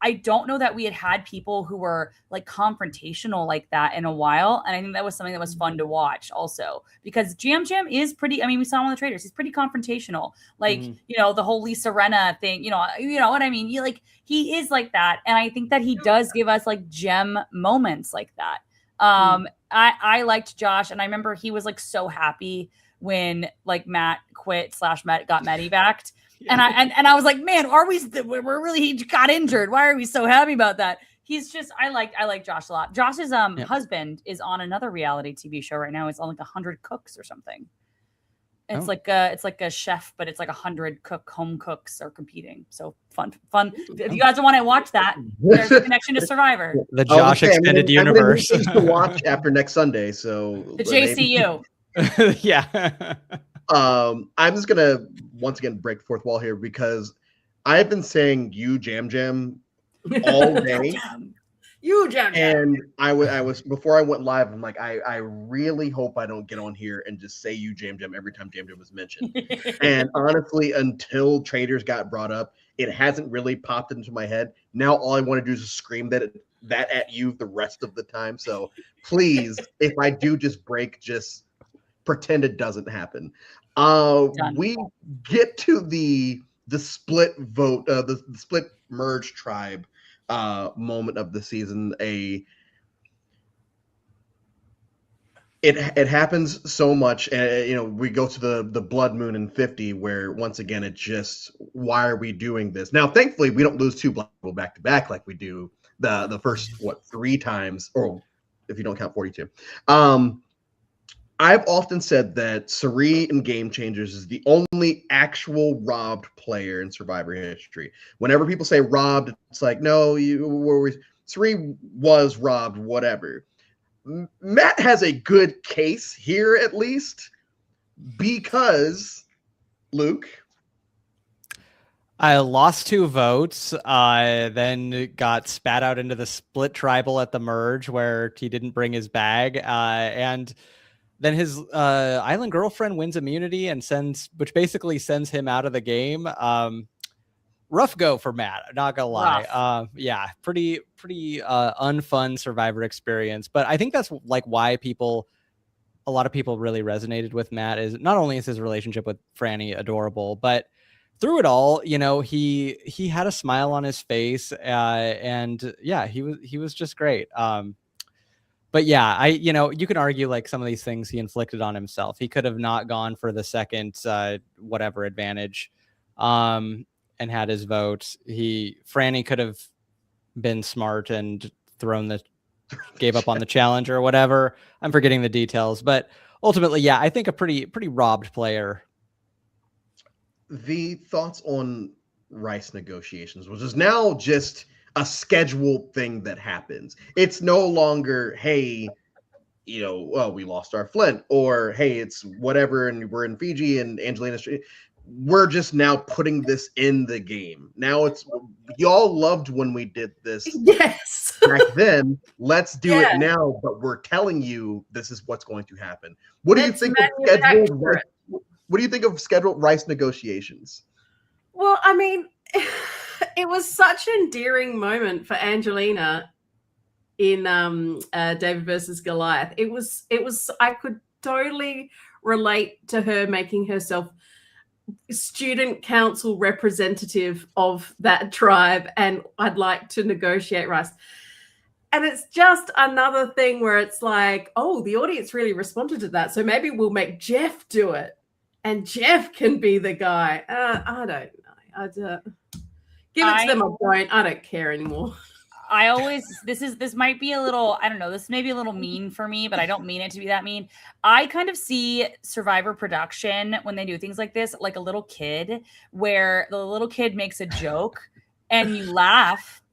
I don't know that we had people who were like confrontational like that in a while, and I think that was something that was fun to watch also because Jam is pretty. I mean, we saw him on the Traders; he's pretty confrontational. Like the whole Lisa Rinna thing. You know what I mean? He is like that, and I think that he does give us like gem moments like that. I liked Josh, and I remember he was like so happy when like Matt quit / Matt got medevaced. And I was like, man, he got injured. Why are we so happy about that? He's just, I like Josh a lot. Josh's husband is on another reality TV show right now. It's on like 100 Cooks or something. It's like a chef, but it's like 100 home cooks are competing. So fun. If you guys want to watch that, there's a connection to Survivor. The Josh extended universe. I'm to watch after next Sunday. So the JCU. Yeah. I'm just gonna once again break the fourth wall here because I've been saying you Jam all day. You Jam. And I was before I went live. I'm like, I really hope I don't get on here and just say you Jam every time Jam was mentioned. And honestly, until Traders got brought up, it hasn't really popped into my head. Now all I want to do is scream that at you the rest of the time. So please, if I do just break, just pretend it doesn't happen. We get to the split vote, the split merge tribe moment of the season. It happens so much, and we go to the blood moon in 50, where once again it just, why are we doing this? Now, thankfully, we don't lose two black people back to back like we do the first 3 times, or if you don't count 42. I've often said that Cirie in Game Changers is the only actual robbed player in Survivor history. Whenever people say robbed, it's like, no, Cirie was robbed, whatever. Matt has a good case here, at least, because Luke. I lost 2 votes, then got spat out into the split tribal at the merge where he didn't bring his bag, and then his island girlfriend wins immunity and which basically sends him out of the game. Rough go for Matt, not gonna lie. Yeah, pretty unfun Survivor experience. But I think that's like why a lot of people really resonated with Matt. Is not only is his relationship with Franny adorable, but through it all, he had a smile on his face, and yeah, he was just great. But yeah, you can argue like some of these things he inflicted on himself. He could have not gone for the second whatever advantage, and had his vote. Franny could have been smart and gave up on the challenge or whatever. I'm forgetting the details, but ultimately, yeah, I think a pretty robbed player. The thoughts on rice negotiations, which is now just a scheduled thing that happens. It's no longer, hey, well, we lost our Flint, or hey, it's whatever, and we're in Fiji and Angelina. We're just now putting this in the game. Now it's y'all loved when we did this. Yes. Back then, let's do it now, but we're telling you this is what's going to happen. What do you think of scheduled rice? What do you think of scheduled rice negotiations? Well, I mean, it was such an endearing moment for Angelina in David versus Goliath. It was I could totally relate to her making herself student council representative of that tribe, and I'd like to negotiate rice. And it's just another thing where it's like, oh, the audience really responded to that, so maybe we'll make Jeff do it, and Jeff can be the guy. I don't know. Give it to them. I don't care anymore. I always, this might be a little, I don't know, this may be a little mean for me, but I don't mean it to be that mean. I kind of see Survivor production when they do things like this, like a little kid, where the little kid makes a joke and you laugh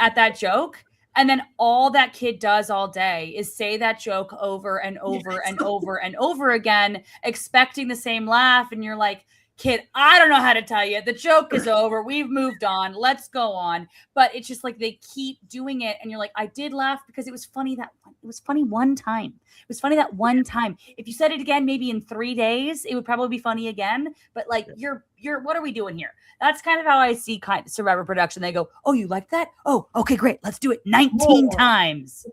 at that joke. And then all that kid does all day is say that joke over and over and over and over again, expecting the same laugh. And you're like, kid, I don't know how to tell you. The joke is over. We've moved on. Let's go on. But it's just like they keep doing it. And you're like, I did laugh because it was funny one time. It was funny that one time. If you said it again, maybe in 3 days, it would probably be funny again. But like, you're what are we doing here? That's kind of how I see Survivor production. They go, oh, you like that? Oh, okay, great. Let's do it 19 times.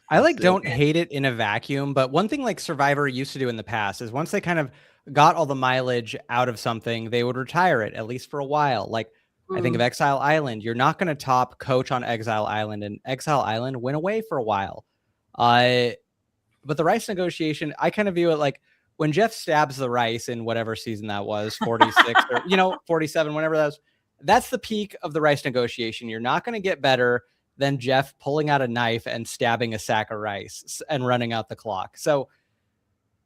I don't hate it in a vacuum, but one thing like Survivor used to do in the past is once they kind of got all the mileage out of something, they would retire it, at least for a while. Like, I think of Exile Island. You're not going to top Coach on Exile Island, and Exile Island went away for a while. But the rice negotiation, I kind of view it like when Jeff stabs the rice in whatever season that was, 46 or 47, whenever that was, that's the peak of the rice negotiation. You're not going to get better than Jeff pulling out a knife and stabbing a sack of rice and running out the clock. So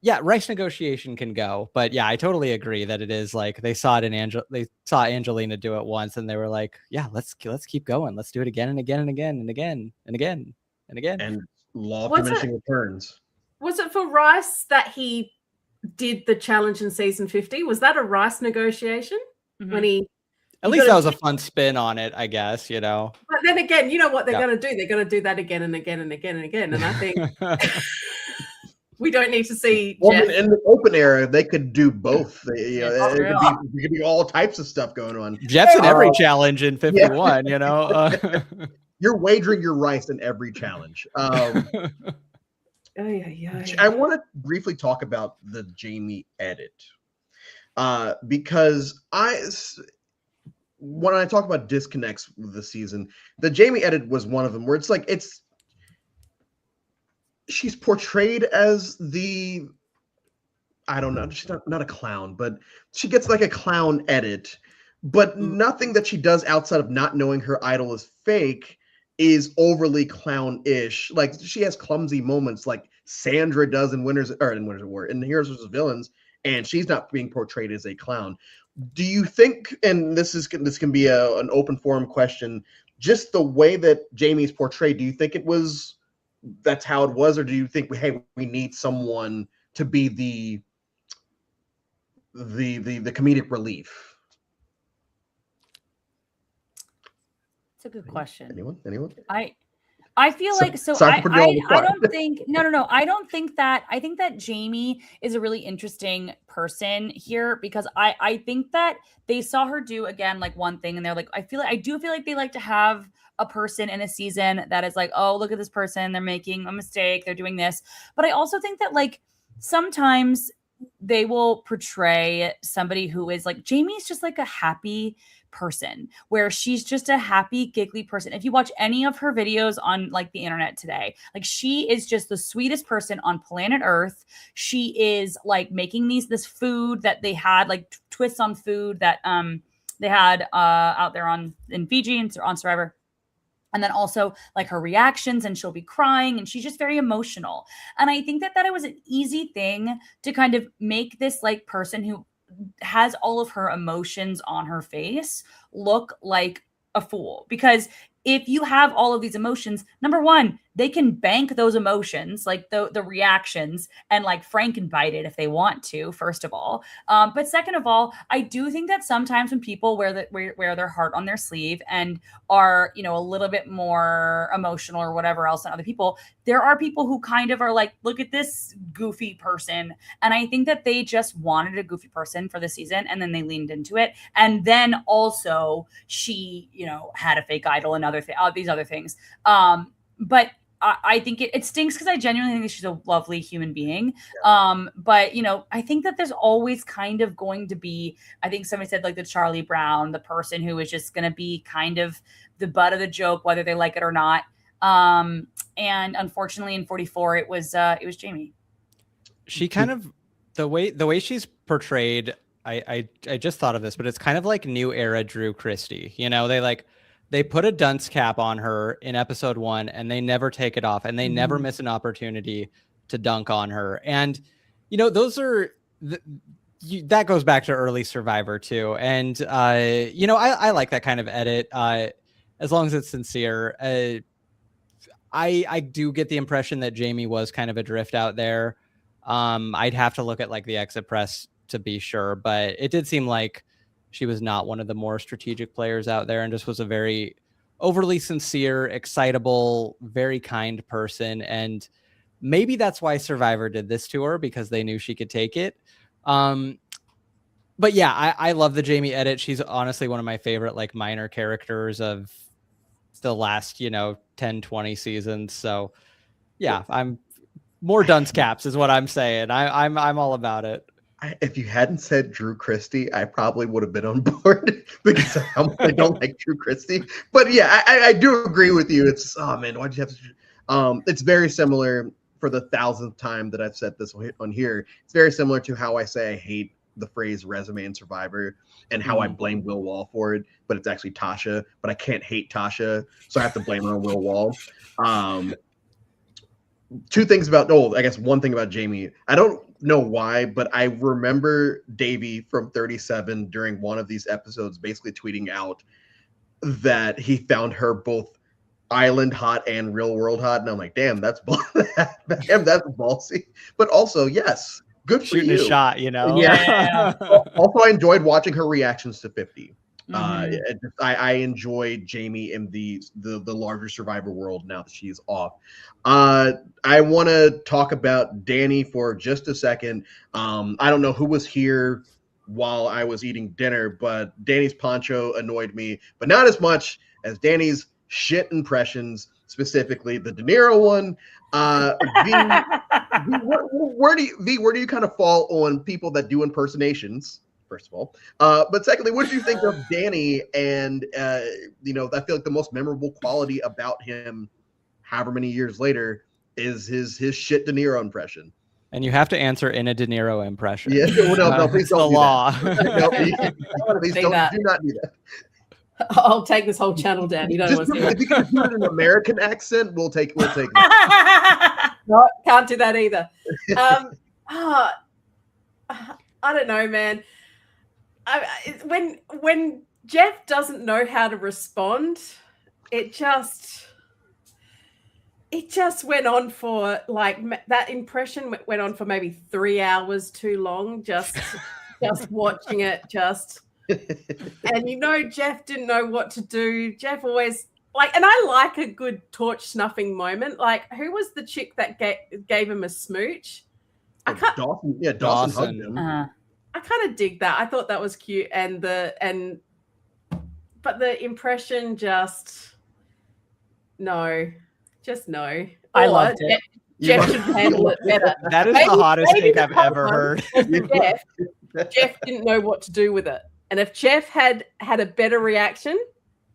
yeah, rice negotiation can go, but yeah, I totally agree that it is like they saw Angelina do it once and they were like, yeah, let's keep going. Let's do it again and again and again and again and again and again. And law of diminishing returns. Was it for rice that he did the challenge in season 50? Was that a rice negotiation? Mm-hmm. When he at least that was a fun spin on it, I guess, But then again, you know what they're going to do? They're going to do that again and again and again and again. And I think we don't need to see Jeff. In the open era, they could do both. It could be all types of stuff going on. Jeff's in every challenge in 51, You're wagering your rice in every challenge. I want to briefly talk about the Jamie edit. Because when I talk about disconnects with the season, the Jamie edit was one of them where it's like, she's portrayed as I don't know, she's not a clown, but she gets like a clown edit, but nothing that she does outside of not knowing her idol is fake is overly clown-ish. Like, she has clumsy moments like Sandra does in Winners of War, in Heroes vs. Villains, and she's not being portrayed as a clown. Do you think, and this can be an open forum question, just the way that Jamie's portrayed, do you think that's how it was, or do you think we need someone to be the comedic relief? It's a good question. Anyone? I feel like I don't think I don't think that I think that Jamie is a really interesting person here because I think that they saw her do again like one thing and they're like I do feel like they like to have a person in a season that is like, oh, look at this person, they're making a mistake, they're doing this. But I also think that like sometimes they will portray somebody who is like Jamie's just like a happy person where she's just a happy giggly person. If you watch any of her videos on like the internet today, like she is just the sweetest person on planet Earth. She is like making this food that they had like twists on food that they had out there in Fiji and on Survivor. And then also like her reactions, and she'll be crying, and she's just very emotional. And I think that it was an easy thing to kind of make this like person who has all of her emotions on her face look like a fool. Because if you have all of these emotions, number one, they can bank those emotions, like the reactions, and like Frankenbite it if they want to, first of all. But second of all, I do think that sometimes when people wear their heart on their sleeve and are, you know, a little bit more emotional or whatever else than other people, there are people who kind of are like, look at this goofy person. And I think that they just wanted a goofy person for the season, and then they leaned into it. And then also she, you know, had a fake idol and these other things. But I think it stinks because I genuinely think she's a lovely human being. But, you know, I think that there's always kind of going to be, I think somebody said like the Charlie Brown, the person who is just going to be kind of the butt of the joke, whether they like it or not. And unfortunately in 44, it was Jamie. She kind of, the way she's portrayed, I just thought of this, but it's kind of like new era Drew Christie. You know, they put a dunce cap on her in episode 1, and they never take it off, and they never miss an opportunity to dunk on her. And, you know, those are that goes back to early Survivor too. And, you know, I like that kind of edit, as long as it's sincere. I do get the impression that Jamie was kind of adrift out there. I'd have to look at like the exit press to be sure, but it did seem like she was not one of the more strategic players out there, and just was a very overly sincere, excitable, very kind person. And maybe that's why Survivor did this to her, because they knew she could take it. But yeah, I love the Jamie edit. She's honestly one of my favorite like minor characters of the last, you know, 10, 20 seasons. So yeah, I'm more dunce caps is what I'm saying. I'm all about it. If you hadn't said Drew Christie, I probably would have been on board because of how much I don't like Drew Christie. But yeah, I do agree with you. It's, oh man, why'd you have to? It's very similar, for the 1,000th time that I've said this on here. It's very similar to how I say I hate the phrase resume in Survivor, and how I blame Will Wall for it, but it's actually Tasha. But I can't hate Tasha, so I have to blame her on Will Wall. Two things about, I guess one thing about Jamie. I don't know why, but I remember Davey from 37 during one of these episodes basically tweeting out that he found her both island hot and real world hot. And I'm like, damn, that's ballsy. But also, yes, good for shooting you. A shot, you know? Yeah. Also, I enjoyed watching her reactions to 50. I enjoyed Jamie in the larger Survivor world now that she's off. I want to talk about Danny for just a second. I don't know who was here while I was eating dinner, but Danny's poncho annoyed me, but not as much as Danny's shit impressions, specifically the De Niro one. Where do you kind of fall on people that do impersonations? First of all, but secondly, what did you think of Danny? And you know, I feel like the most memorable quality about him, however many years later, is his shit De Niro impression. And you have to answer in a De Niro impression. Yeah, no, please don't the do law. That. No, please do not do that. I'll take this whole channel down. You don't want to see if you can do it in an American accent, we'll take it. No, can't do that either. I don't know, man. When Jeff doesn't know how to respond, it just went on for like that impression went on for maybe 3 hours too long. Just watching it, and you know, Jeff didn't know what to do. Jeff always and I like a good torch snuffing moment. Like, who was the chick that gave him a smooch? Dawson. Yeah, Dawson hugged him. I kind of dig that. I thought that was cute, but the impression no. I loved it. Jeff should handle it better. That is the hottest take I've ever heard. Jeff didn't know what to do with it, and if Jeff had a better reaction,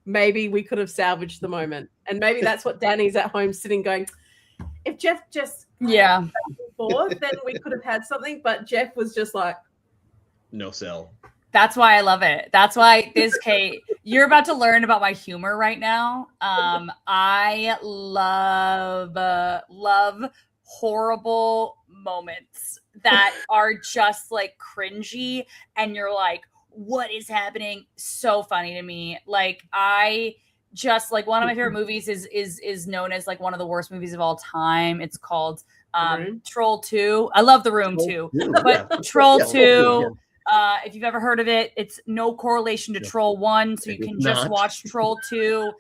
maybe we could have salvaged the moment. And maybe that's what Danny's at home sitting going, if Jeff just then we could have had something. But Jeff was just like, no sell. That's why I love it. That's why Kate, you're about to learn about my humor right now. I love horrible moments that are just like cringy, and you're like, what is happening? So funny to me. Like, I just like, one of my favorite movies is known as like one of the worst movies of all time. It's called Troll 2. I love The Room too, but Troll 2. If you've ever heard of it, it's no correlation to Troll 1, so you can just watch Troll 2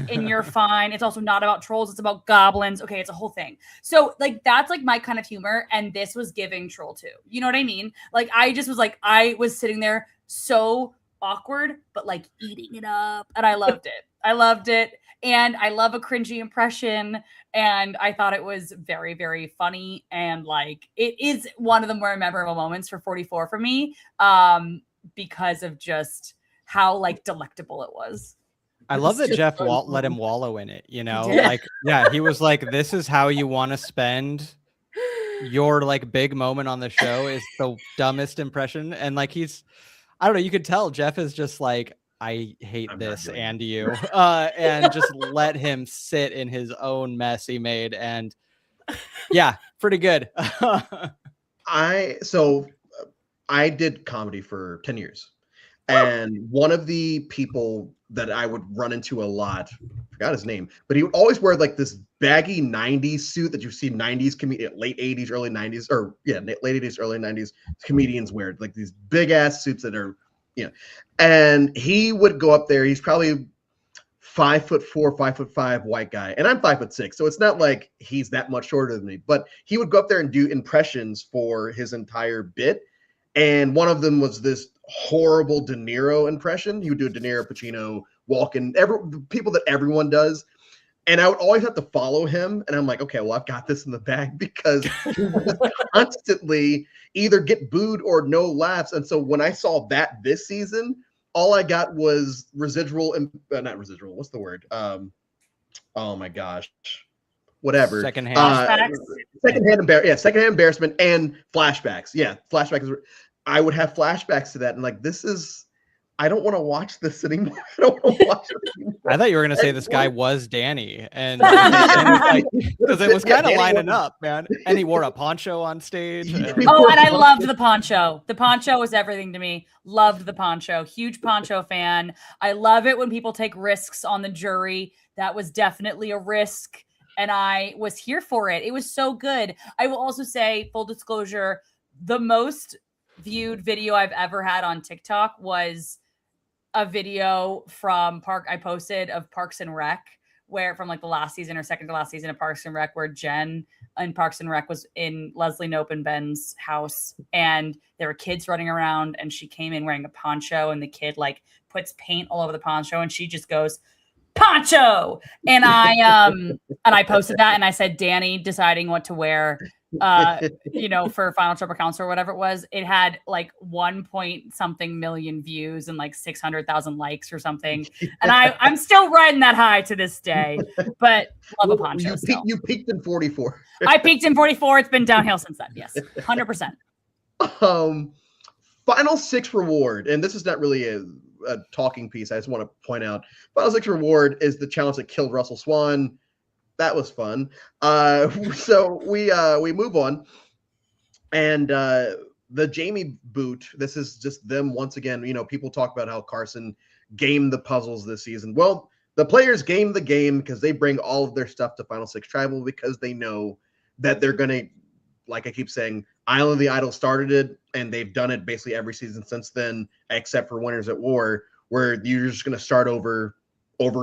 and you're fine. It's also not about trolls, it's about goblins. Okay, it's a whole thing. So like, that's like my kind of humor, and this was giving Troll 2. You know what I mean? Like, I just was like, I was sitting there so awkward, but like eating it up, and I loved it. I loved it. And I love a cringy impression. And I thought it was very, very funny. And like, it is one of the more memorable moments for 44 for me, because of just how like delectable it was. I love that Jeff let him wallow in it, you know? Like, yeah, he was like, this is how you want to spend your like big moment on the show, is the dumbest impression. And like, I don't know, you could tell Jeff is just like, I hate this and you, and just let him sit in his own mess he made. And yeah, pretty good. I did comedy for 10 years. And one of the people that I would run into a lot, I forgot his name, but he would always wear like this baggy 90s suit that you see 90s late 80s, early 90s, or late 80s, early 90s comedians wear, like these big ass suits that are, and he would go up there. He's probably 5'4", 5'5" white guy, and I'm 5'6", so it's not like he's that much shorter than me. But he would go up there and do impressions for his entire bit, and one of them was this horrible De Niro impression. He would do a De Niro, Pacino, Walken, people that everyone does. And I would always have to follow him. And I'm like, okay, well, I've got this in the bag, because he would constantly either get booed or no laughs. And so when I saw that this season, all I got was not residual. What's the word? Oh my gosh. Whatever. Secondhand embarrassment and flashbacks. Yeah, flashbacks. I would have flashbacks to that. And like, I don't want to watch this anymore. I don't want to watch it anymore. I thought you were going to say this guy was Danny, and because it was kind of lining up, man. And he wore a poncho on stage. Oh, and I loved the poncho. The poncho was everything to me. Loved the poncho. Huge poncho fan. I love it when people take risks on the jury. That was definitely a risk, and I was here for it. It was so good. I will also say, full disclosure, the most viewed video I've ever had on TikTok was a video from I posted of Parks and Rec, where from like the last season or second to last season of Parks and Rec, where Jen in Parks and Rec was in Leslie Knope and Ben's house, and there were kids running around, and she came in wearing a poncho, and the kid like puts paint all over the poncho, and she just goes, poncho. And I posted that, and I said, Danny deciding what to wear for Final Triple Council or whatever it was. It had like 1 point something million views and like 600,000 likes or something. And I'm still riding that high to this day, but love a poncho. You peaked in 44. I peaked in 44. It's been downhill since then. Yes, 100%. Final Six reward, and this is not really a talking piece. I just want to point out, Final Six reward is the challenge that killed Russell Swan. That was fun. So we move on, and the Jamie boot. This is just them once again. People talk about how Carson gamed the puzzles this season. Well, the players game the game because they bring all of their stuff to Final Six Tribal, because they know that they're gonna, like I keep saying, Island of the Idol started it, and they've done it basically every season since then, except for Winners at War, where you're just gonna start over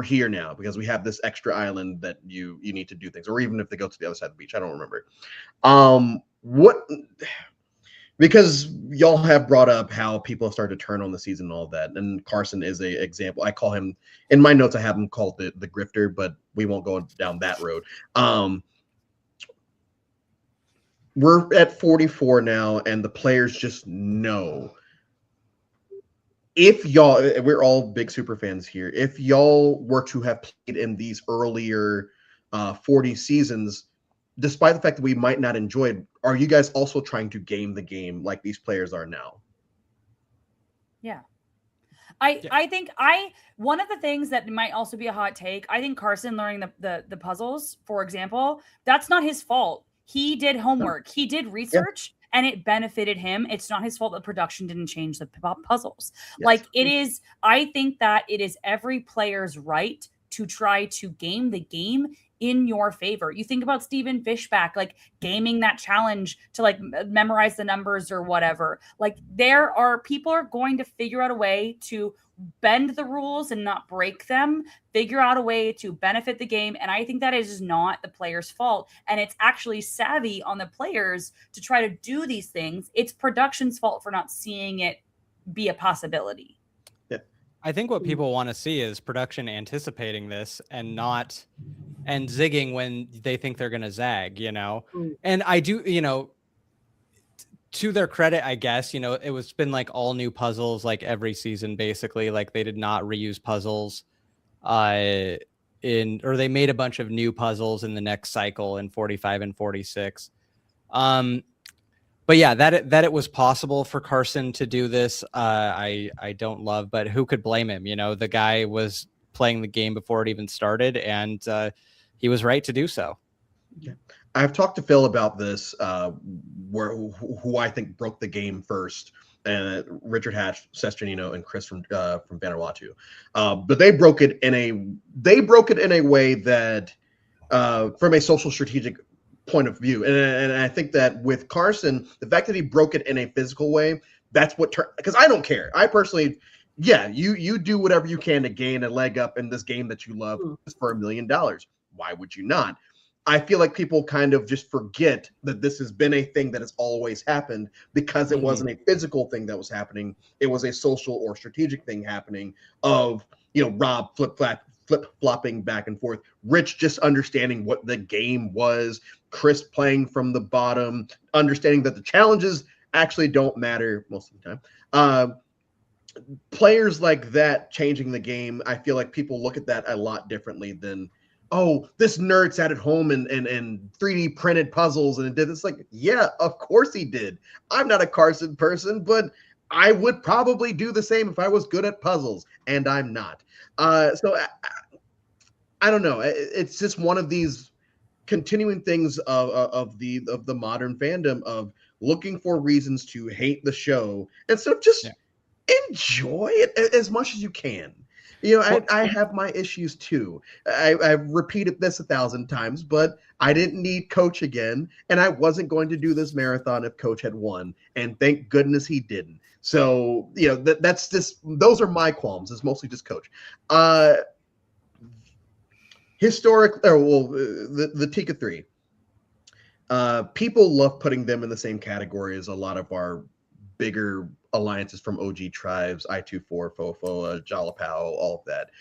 here now, because we have this extra island that you need to do things, or even if they go to the other side of the beach. I don't remember. Because y'all have brought up how people have started to turn on the season and all that, and Carson is a example. I call him, in my notes I have him called the grifter, but we won't go down that road. We're at 44 now, and the players just know. If y'all, we're all big super fans here. If y'all were to have played in these earlier 40 seasons, despite the fact that we might not enjoy it, are you guys also trying to game the game like these players are now? Yeah. I think one of the things that might also be a hot take, I think Carson learning the puzzles, for example, that's not his fault. He did homework. He did research and it benefited him. It's not his fault that production didn't change the puzzles. Yes. Like it is, I think that it is every player's right to try to game the game in your favor. You think about Stephen Fishback, like gaming that challenge to like memorize the numbers or whatever. Like people are going to figure out a way to bend the rules and not break them, figure out a way to benefit the game. And I think that is not the player's fault. And it's actually savvy on the players to try to do these things. It's production's fault for not seeing it be a possibility. I think what people want to see is production anticipating this and zigging when they think they're going to zag, you know? And I do, you know, to their credit, I guess, you know, it was been like all new puzzles, like every season, basically. Like they did not reuse puzzles or they made a bunch of new puzzles in the next cycle in 45 and 46. But yeah, that it was possible for Carson to do this, I don't love, but who could blame him? You know, the guy was playing the game before it even started, and he was right to do so. Yeah. I've talked to Phil about this, who I think broke the game first, and Richard Hatch, Sestranino, and Chris from Vanuatu. But they broke it in a way that, from a social strategic point of view, and I think that with Carson, the fact that he broke it in a physical way, that's what because I don't care. I personally, you do whatever you can to gain a leg up in this game that you love for $1 million. Why would you not? I feel like people kind of just forget that this has been a thing that has always happened because it wasn't a physical thing that was happening. It was a social or strategic thing happening of, you know, Rob flip-flopping back and forth, Rich just understanding what the game was, Chris playing from the bottom, understanding that the challenges actually don't matter most of the time. Players like that changing the game, I feel like people look at that a lot differently than, oh, this nerd sat at home and 3D printed puzzles and did this. Like, yeah, of course he did. I'm not a Carson person, but I would probably do the same if I was good at puzzles, and I'm not. So I don't know. It's just one of these continuing things of the modern fandom of looking for reasons to hate the show instead of just enjoy it as much as you can. You know, I have my issues too. I've repeated this 1,000 times, but I didn't need Coach again, and I wasn't going to do this marathon if Coach had won, and thank goodness he didn't. So, you know, that's just, those are my qualms. It's mostly just Coach. The Tika 3. People love putting them in the same category as a lot of our bigger alliances from OG tribes, I-24, Fofoa, Jalapao, all of that.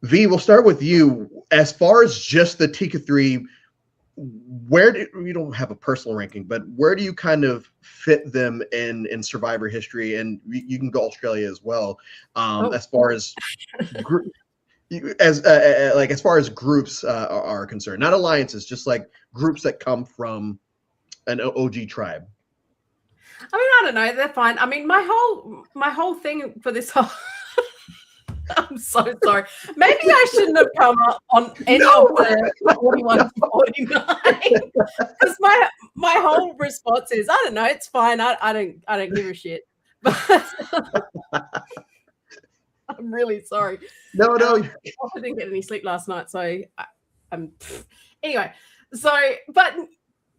V, we'll start with you. As far as just the Tika 3, you don't have a personal ranking, but where do you kind of fit them in Survivor history? And you can go Australia as well. As far as as far as groups are concerned, not alliances, just like groups that come from an OG tribe. I mean, I don't know. They're fine. I mean, my whole thing for this whole I'm so sorry. Maybe I shouldn't have come up on any of the 41 to 49 because my whole response is, I don't know. It's fine. I don't give a shit. But I'm really sorry. No. I didn't get any sleep last night, so I'm anyway. So, but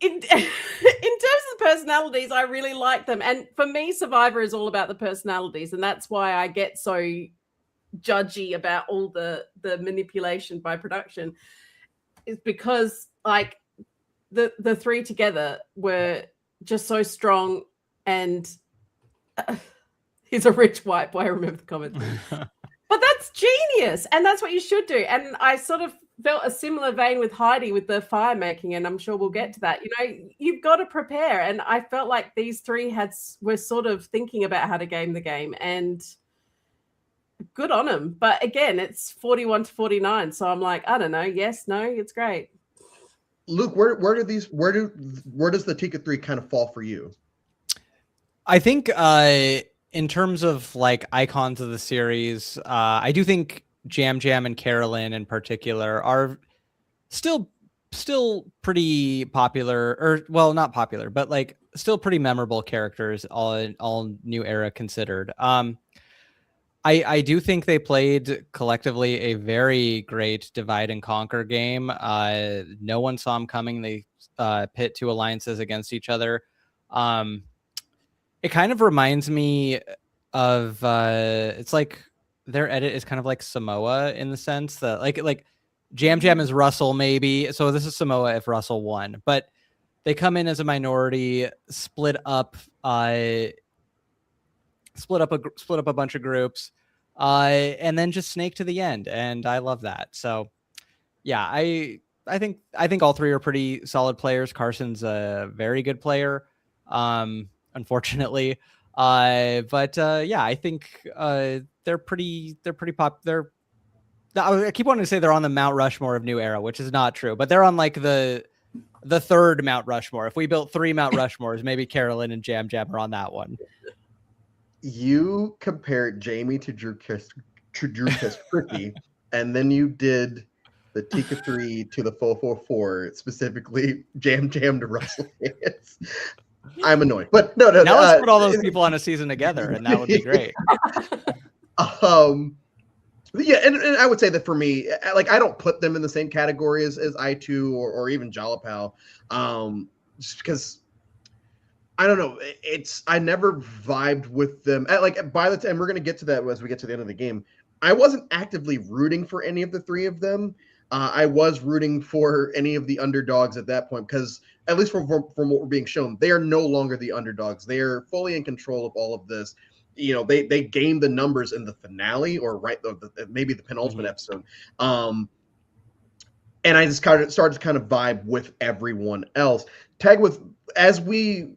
in terms of personalities, I really like them, and for me, Survivor is all about the personalities, and that's why I get so judgy about all the manipulation by production. Is because like the three together were just so strong, and he's a rich white boy. I remember the comments. But that's genius, and that's what you should do. And I sort of felt a similar vein with Heidi with the fire making, and I'm sure we'll get to that. You know, you've got to prepare, and I felt like these three were sort of thinking about how to game the game, and good on them. But again, it's 41 to 49, so I'm like, I don't know, yes, no, it's great. Luke, where does the Tika 3 kind of fall for you? I think in terms of like icons of the series, I do think Jam Jam and Carolyn in particular are still pretty popular, or well, not popular, but like still pretty memorable characters, all New Era considered. I do think they played collectively a very great divide and conquer game. No one saw them coming. They pit two alliances against each other. It kind of reminds me of it's like their edit is kind of like Samoa in the sense that like Jam Jam is Russell maybe. So this is Samoa if Russell won, but they come in as a minority, split up a bunch of groups, and then just snake to the end. And I love that. So yeah, I think all three are pretty solid players. Carson's a very good player, unfortunately. But yeah, I think they're pretty pop. I keep wanting to say they're on the Mount Rushmore of New Era, which is not true, but they're on like the third Mount Rushmore. If we built 3 Mount Rushmores, maybe Carolyn and Jam Jam are on that one. You compared Jamie to Drew Kistricky, and then you did the Tika 3 to the 444, specifically Jam Jam to Russell. I'm annoyed, but no. Now let's put all those people on a season together, and that would be great. Yeah, and I would say that for me, like I don't put them in the same category as I2 or even Jalapal, just because I don't know. I never vibed with them. Like by the time we're gonna get to that as we get to the end of the game, I wasn't actively rooting for any of the 3 of them. I was rooting for any of the underdogs at that point because, at least from what we're being shown, they are no longer the underdogs. They are fully in control of all of this. You know, they gained the numbers in the finale, or maybe the penultimate episode. And I just started to kind of vibe with everyone else. Tag with as we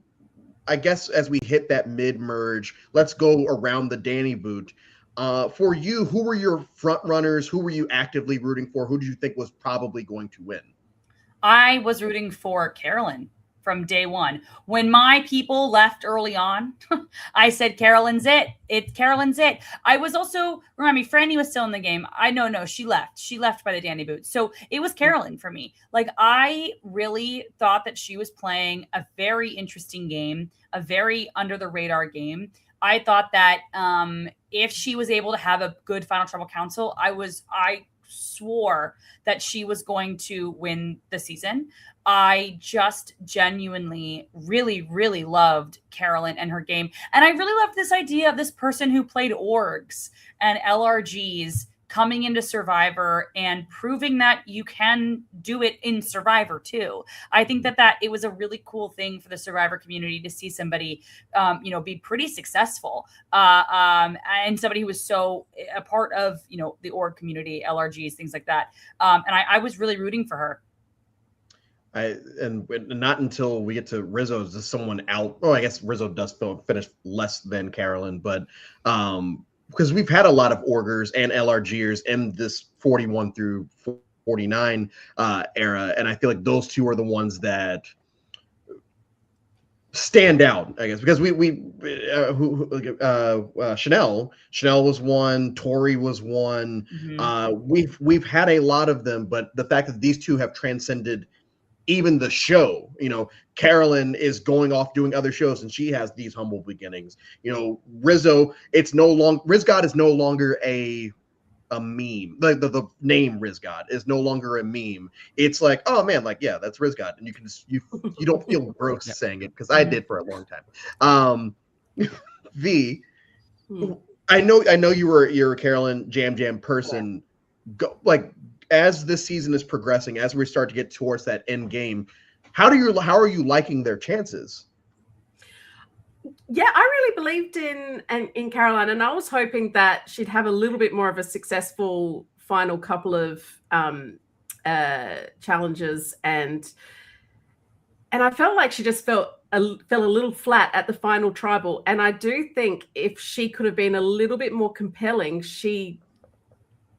hit that mid-merge, let's go around the Danny boot. For you, who were your front runners? Who were you actively rooting for? Who did you think was probably going to win? I was rooting for Carolyn from day one. When my people left early on, I said, Carolyn's it. Carolyn's it. I was also, remind me, Franny was still in the game. No, she left. She left by the Danny boot. So it was Carolyn for me. Like, I really thought that she was playing a very interesting game, a very under the radar game. I thought that if she was able to have a good Final Tribal Council, I swore that she was going to win the season. I just genuinely really, really loved Carolyn and her game. And I really loved this idea of this person who played orgs and LRGs coming into Survivor and proving that you can do it in Survivor too. I think that it was a really cool thing for the Survivor community to see somebody, be pretty successful, and somebody who was so a part of, the org community, LRGs, things like that. And I was really rooting for her. And not until we get to Rizzo is someone out. Oh, I guess Rizzo does finish less than Carolyn, but because we've had a lot of orgers and LRGers in this 41 through 49 era, and I feel like those 2 are the ones that stand out, I guess, because Chanel was one, Tori was one. Mm-hmm. We've had a lot of them, but the fact that these 2 have transcended even the show, Carolyn is going off doing other shows and she has these humble beginnings. Rizzo, Rizgod is no longer a meme. Like the name Rizgod is no longer a meme. It's like, oh man, like, yeah, that's Rizgod. And you don't feel gross saying it, because I did for a long time. I know you're a Carolyn Jam Jam person. As this season is progressing, as we start to get towards that end game, how are you liking their chances? Yeah, I really believed in Caroline, and I was hoping that she'd have a little bit more of a successful final couple of challenges, and I felt like she just fell a little flat at the final tribal. And I do think if she could have been a little bit more compelling, she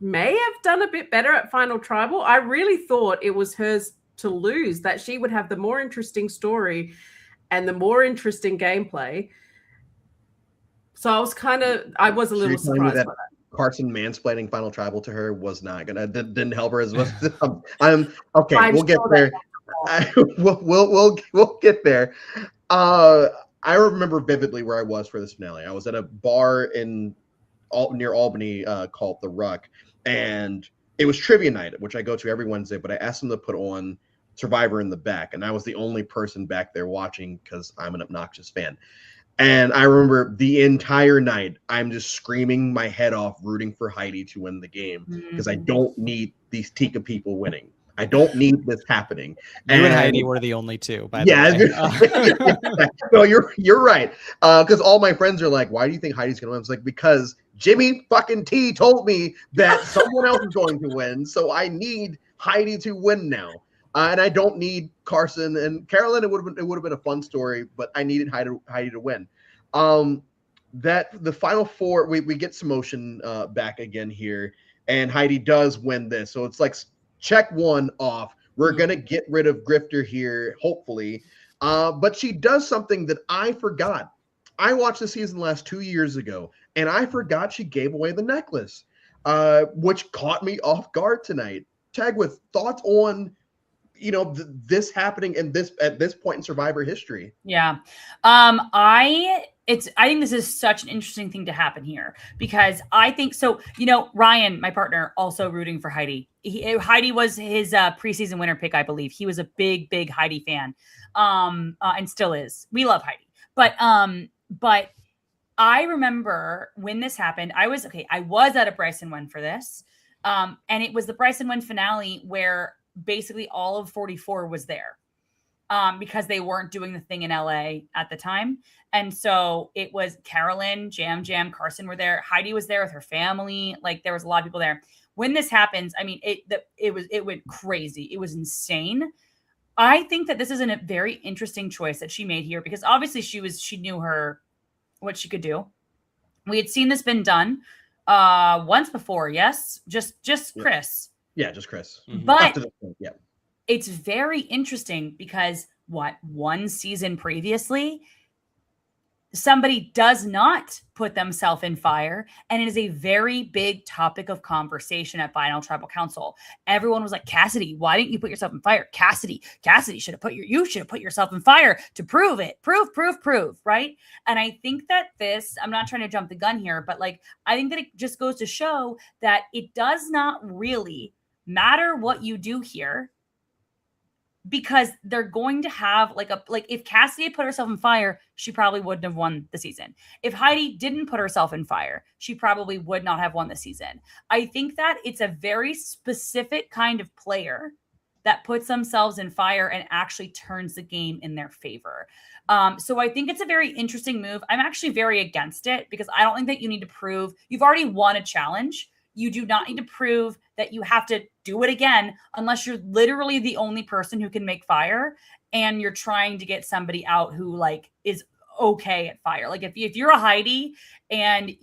may have done a bit better at final tribal. I really thought it was hers to lose, that she would have the more interesting story and the more interesting gameplay. So I was a So little you're telling me surprised that by that. Carson mansplaining Final Tribal to her was not gonna didn't help her as much. I'm okay. I'm We'll get sure there. We'll get there. I remember vividly where I was for this finale. I was at a bar near Albany called The Ruck, and it was trivia night, which I go to every Wednesday. But I asked them to put on Survivor in the back, and I was the only person back there watching because I'm an obnoxious fan. And I remember the entire night, I'm just screaming my head off, rooting for Heidi to win the game because I don't need these Tika people winning. I don't need this happening. You and Heidi were the only two, by the way. No, you're right. Because all my friends are like, "Why do you think Heidi's going to win?" I was like, "Because Jimmy fucking T told me that someone else is going to win, so I need Heidi to win now." And I don't need Carson and Carolyn. It would have been a fun story, but I needed Heidi to win. That the final four, we get some motion back again here, and Heidi does win this. So it's like check one off. We're gonna get rid of Grifter here, hopefully. But she does something that I forgot. I watched the season last 2 years ago, and I forgot she gave away the necklace, which caught me off guard tonight. Tagwith, thoughts on this happening at this point in Survivor history? Yeah. I think this is such an interesting thing to happen here because I think so. Ryan, my partner, also rooting for Heidi. Heidi was his preseason winner pick, I believe. He was a big Heidi fan, and still is. We love Heidi, but I remember when this happened. I was at a Bryson win for this, and it was the Bryson win finale where basically all of 44 was there. Because they weren't doing the thing in LA at the time. And so it was Carolyn, Jam, Carson were there. Heidi was there with her family. Like there was a lot of people there. When this happens, I mean, it went crazy. It was insane. I think that this is a very interesting choice that she made here because obviously she knew what she could do. We had seen this been done once before. Yes. Just Chris. Yeah. Just Chris. But it's very interesting because one season previously, somebody does not put themselves in fire. And it is a very big topic of conversation at Final Tribal Council. Everyone was like, Cassidy, why didn't you put yourself in fire? Cassidy you should have put yourself in fire to prove it. Prove, right? And I think that I'm not trying to jump the gun here, but I think that it just goes to show that it does not really matter what you do here. Because they're going to have if Cassidy had put herself in fire, she probably wouldn't have won the season. If Heidi didn't put herself in fire, she probably would not have won the season. I think that it's a very specific kind of player that puts themselves in fire and actually turns the game in their favor. So I think it's a very interesting move. I'm actually very against it because I don't think that you need to prove you've already won a challenge. You do not need to prove that you have to do it again unless you're literally the only person who can make fire and you're trying to get somebody out who is okay at fire. If you're a Heidi and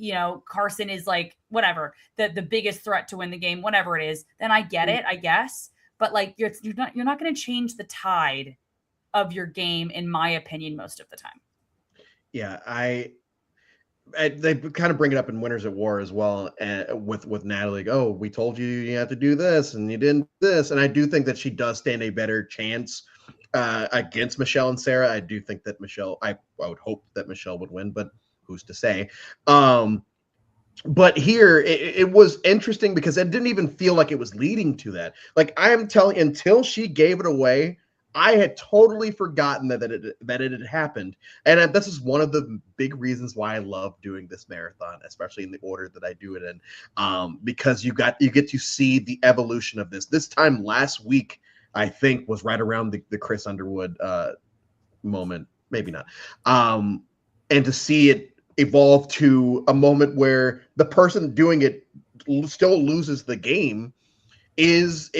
Carson is whatever the biggest threat to win the game, whatever it is, then I get it, I guess. But you're not going to change the tide of your game, in my opinion, most of the time. Yeah, they kind of bring it up in Winners at War as well, with Natalie. Oh, we told you have to do this, and you didn't do this. And I do think that she does stand a better chance against Michelle and Sarah. I do think that Michelle. I would hope that Michelle would win, but who's to say? But here it was interesting because it didn't even feel like it was leading to that. I am telling, until she gave it away, I had totally forgotten that it had happened. And this is one of the big reasons why I love doing this marathon, especially in the order that I do it in, because you get to see the evolution of this. This time last week, I think, was right around the Chris Underwood moment. Maybe not. And to see it evolve to a moment where the person doing it still loses the game is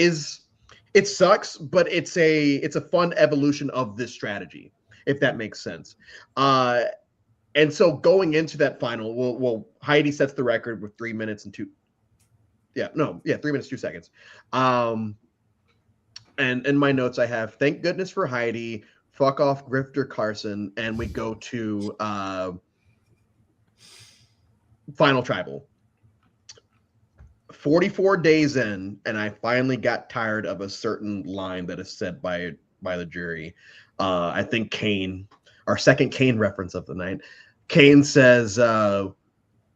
it sucks, but it's a fun evolution of this strategy, if that makes sense. And so going into that final, Heidi sets the record with 3 minutes and 2 minutes 2 seconds. And in my notes I have, thank goodness for Heidi, fuck off Grifter Carson, and we go to Final Tribal. 44 days in, and I finally got tired of a certain line that is said by the jury. I think Kane, our second Kane reference of the night, Kane says, we're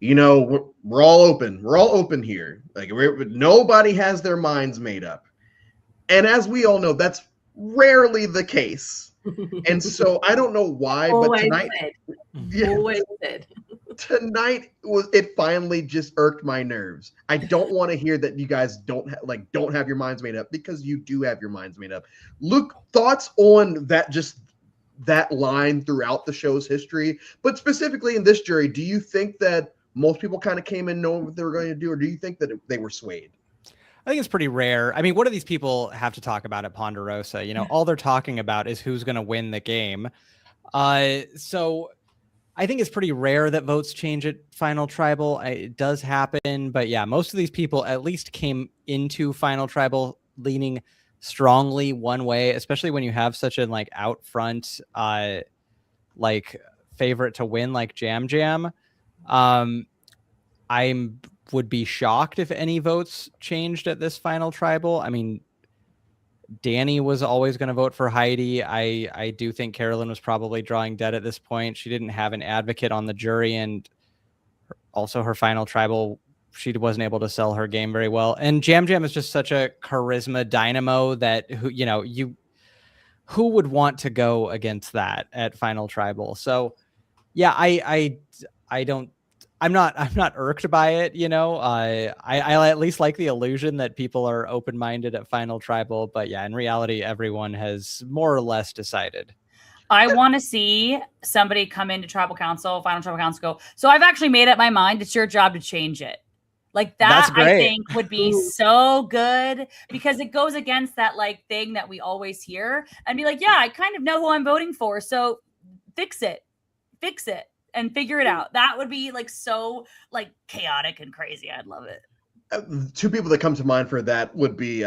all open. We're all open here. Like nobody has their minds made up. And as we all know, that's rarely the case. And so I don't know why, but tonight, always said. Tonight it finally just irked my nerves. I don't want to hear that you guys don't have your minds made up, because you do have your minds made up. Luke, thoughts on that line throughout the show's history, but specifically in this jury? Do you think that most people kind of came in knowing what they were going to do, or do you think that they were swayed? I think it's pretty rare. I mean, what do these people have to talk about at Ponderosa? All they're talking about is who's going to win the game. So I think it's pretty rare that votes change at Final Tribal. It does happen, but yeah, most of these people at least came into Final Tribal leaning strongly one way, especially when you have such an out front favorite to win like Jam Jam. I would be shocked if any votes changed at this Final Tribal. I mean, Danny was always going to vote for Heidi. I do think Carolyn was probably drawing dead at this point. She didn't have an advocate on the jury, and also her Final Tribal, she wasn't able to sell her game very well. And Jam Jam is just such a charisma dynamo that who would want to go against that at Final Tribal? So yeah, I'm not irked by it. I at least like the illusion that people are open-minded at Final Tribal, but yeah, in reality, everyone has more or less decided. I want to see somebody come into Final Tribal Council, go, so I've actually made up my mind. It's your job to change it. Like that, I think would be so good, because it goes against that thing that we always hear, and be like, yeah, I kind of know who I'm voting for. So fix it and figure it out. That would be so chaotic and crazy. I'd love it. Two people that come to mind for that would be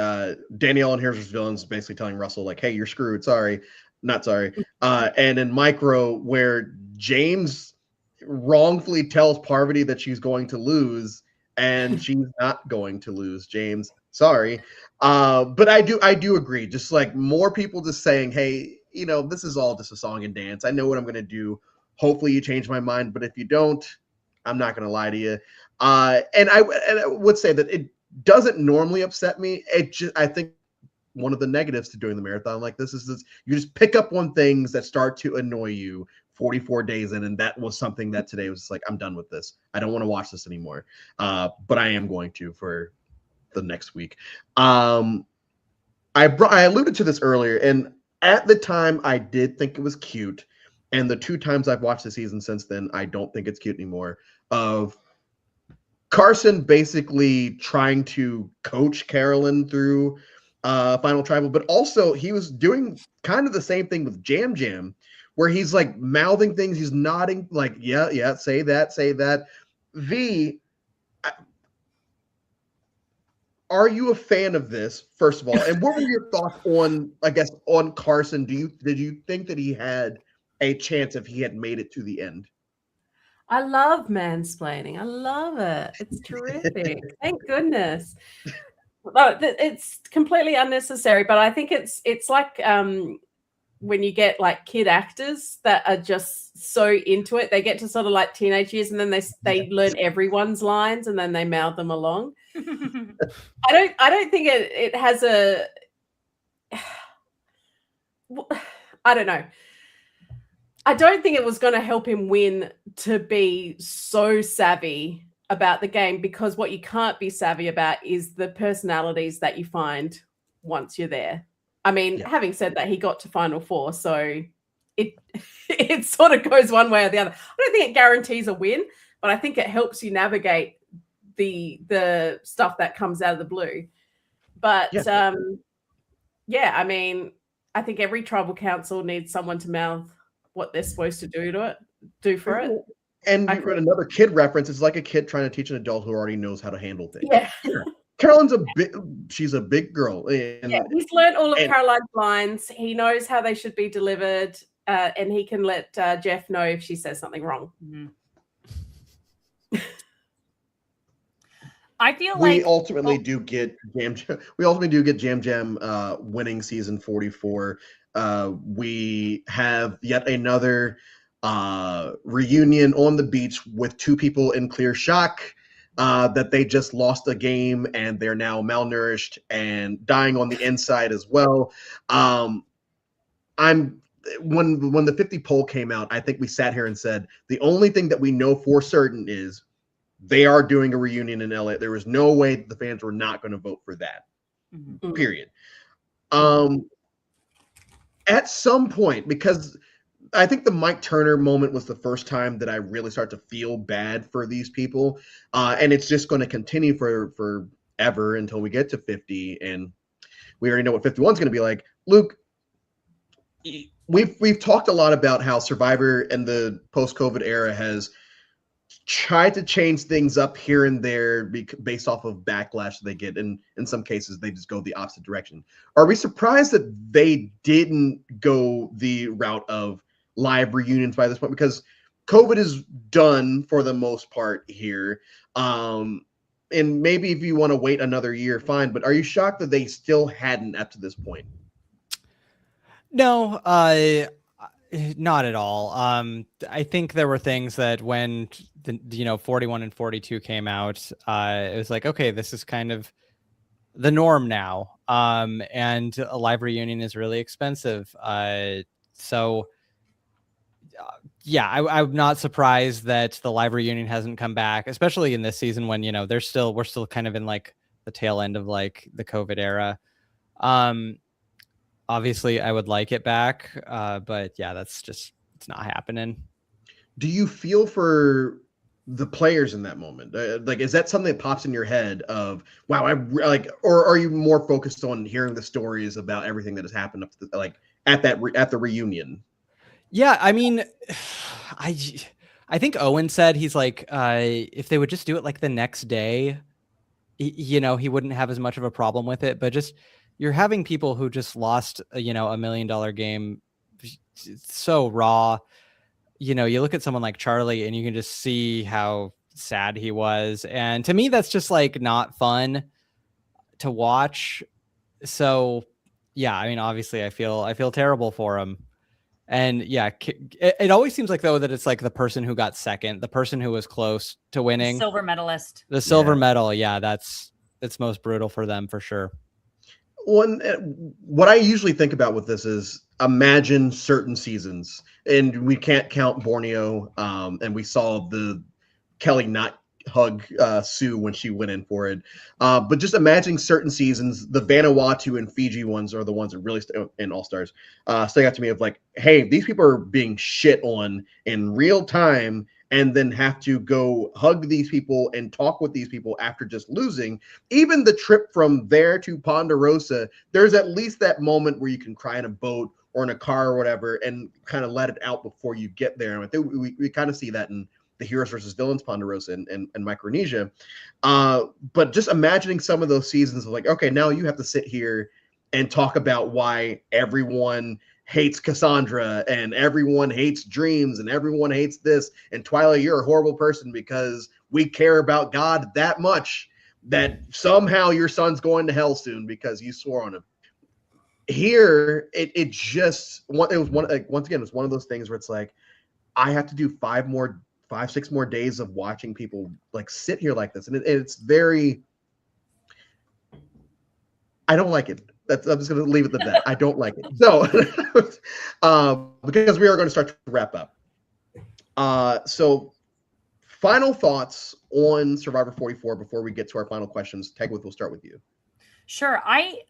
Danielle and Here's Your Villains basically telling Russell hey, you're screwed. Sorry, not sorry. And in Micro, where James wrongfully tells Parvati that she's going to lose, and she's not going to lose. James, sorry. But I do agree. Just more people just saying, hey, this is all just a song and dance. I know what I'm going to do. Hopefully you change my mind, but if you don't, I'm not going to lie to you. And I would say that it doesn't normally upset me. I think one of the negatives to doing the marathon like this is you just pick up on things that start to annoy you 44 days in, and that was something that today was I'm done with this. I don't want to watch this anymore. But I am going to for the next week. I alluded to this earlier, and at the time I did think it was cute. And the two times I've watched the season since then, I don't think it's cute anymore, of Carson basically trying to coach Carolyn through Final Tribal, but also he was doing kind of the same thing with Jam Jam, where he's mouthing things, he's nodding, yeah, say that. Are you a fan of this, first of all? And what were your thoughts on Carson? Did you think that he had a chance if he had made it to the end? I love mansplaining. I love it. It's terrific. Thank goodness. It's completely unnecessary, but I think it's like when you get kid actors that are just so into it, they get to sort of teenage years, and then they learn everyone's lines, and then they mouth them along. I don't think it has a. I don't know. I don't think it was going to help him win to be so savvy about the game, because what you can't be savvy about is the personalities that you find once you're there. I mean, Having said that, he got to Final Four, so it sort of goes one way or the other. I don't think it guarantees a win, but I think it helps you navigate the stuff that comes out of the blue. But I mean, I think every tribal council needs someone to mouth what they're supposed to do for it. And another kid reference is like a kid trying to teach an adult who already knows how to handle things. Yeah. Carolyn's she's a big girl. And, he's learned all of Caroline's lines. He knows how they should be delivered, and he can let Jeff know if she says something wrong. Mm-hmm. I feel we like ultimately do get Jam Jam. We ultimately do get Jam Jam winning season 44. We have yet another reunion on the beach with two people in clear shock that they just lost a game and they're now malnourished and dying on the inside as well. I'm when the 50 poll came out, I think we sat here and said the only thing that we know for certain is they are doing a reunion in LA. There was no way that the fans were not going to vote for that. Mhm. Period. At some point, because I think the Mike Turner moment was the first time that I really start to feel bad for these people, and it's just going to continue for forever until we get to 50, and we already know what 51 is going to be like. Luke, we've talked a lot about how Survivor and the post-COVID era has tried to change things up here and there based off of backlash they get, and in some cases they just go the opposite direction. Are we surprised that they didn't go the route of live reunions by this point? Because COVID is done for the most part here. And maybe if you want to wait another year, fine. But are you shocked that they still hadn't up to this point? No, not at all. I think there were things that when 41 and 42 came out, it was like, okay, this is kind of the norm now. And a live reunion is really expensive. So yeah, I'm not surprised that the live reunion hasn't come back, especially in this season when, we're still kind of in like the tail end of like the COVID era. Obviously I would like it back. But yeah, it's not happening. Do you feel for the players in that moment? Like, is that something that pops in your head of, wow, or are you more focused on hearing the stories about everything that has happened up to at the reunion? Yeah, I mean, I think Owen said he's like, if they would just do it like the next day, he wouldn't have as much of a problem with it. But just you're having people who just lost, $1 million game, so raw. You look at someone like Charlie, and you can just see how sad he was, and to me, that's just like not fun to watch. So, yeah, I mean, obviously, I feel terrible for him. And yeah, it always seems like though that it's like the person who got second, the person who was close to winning, silver medalist. the silver medal. Yeah, it's most brutal for them for sure. What I usually think about with this is imagine certain seasons, and we can't count Borneo. And we saw the Kelly not hug Sue when she went in for it. But just imagining certain seasons, the Vanuatu and Fiji ones are the ones that really in All Stars stuck out to me of like, hey, these people are being shit on in real time, and then have to go hug these people and talk with these people after just losing. Even the trip from there to Ponderosa, there's at least that moment where you can cry in a boat or in a car or whatever and kind of let it out before you get there. And I think we kind of see that in the Heroes versus Villains Ponderosa and Micronesia. But just imagining some of those seasons of like, okay, now you have to sit here and talk about why everyone hates Cassandra and everyone hates Dreams and everyone hates this. And Twyla, you're a horrible person because we care about God that much that somehow your son's going to hell soon because you swore on him. Here, it was once again, it's one of those things where it's like, I have to do 5-6 more days of watching people like sit here like this. And it's very, I don't like it. I'm just going to leave it at that. I don't like it. So, because we are going to start to wrap up. So final thoughts on Survivor 44 before we get to our final questions. Tegwith, we'll start with you. Sure. I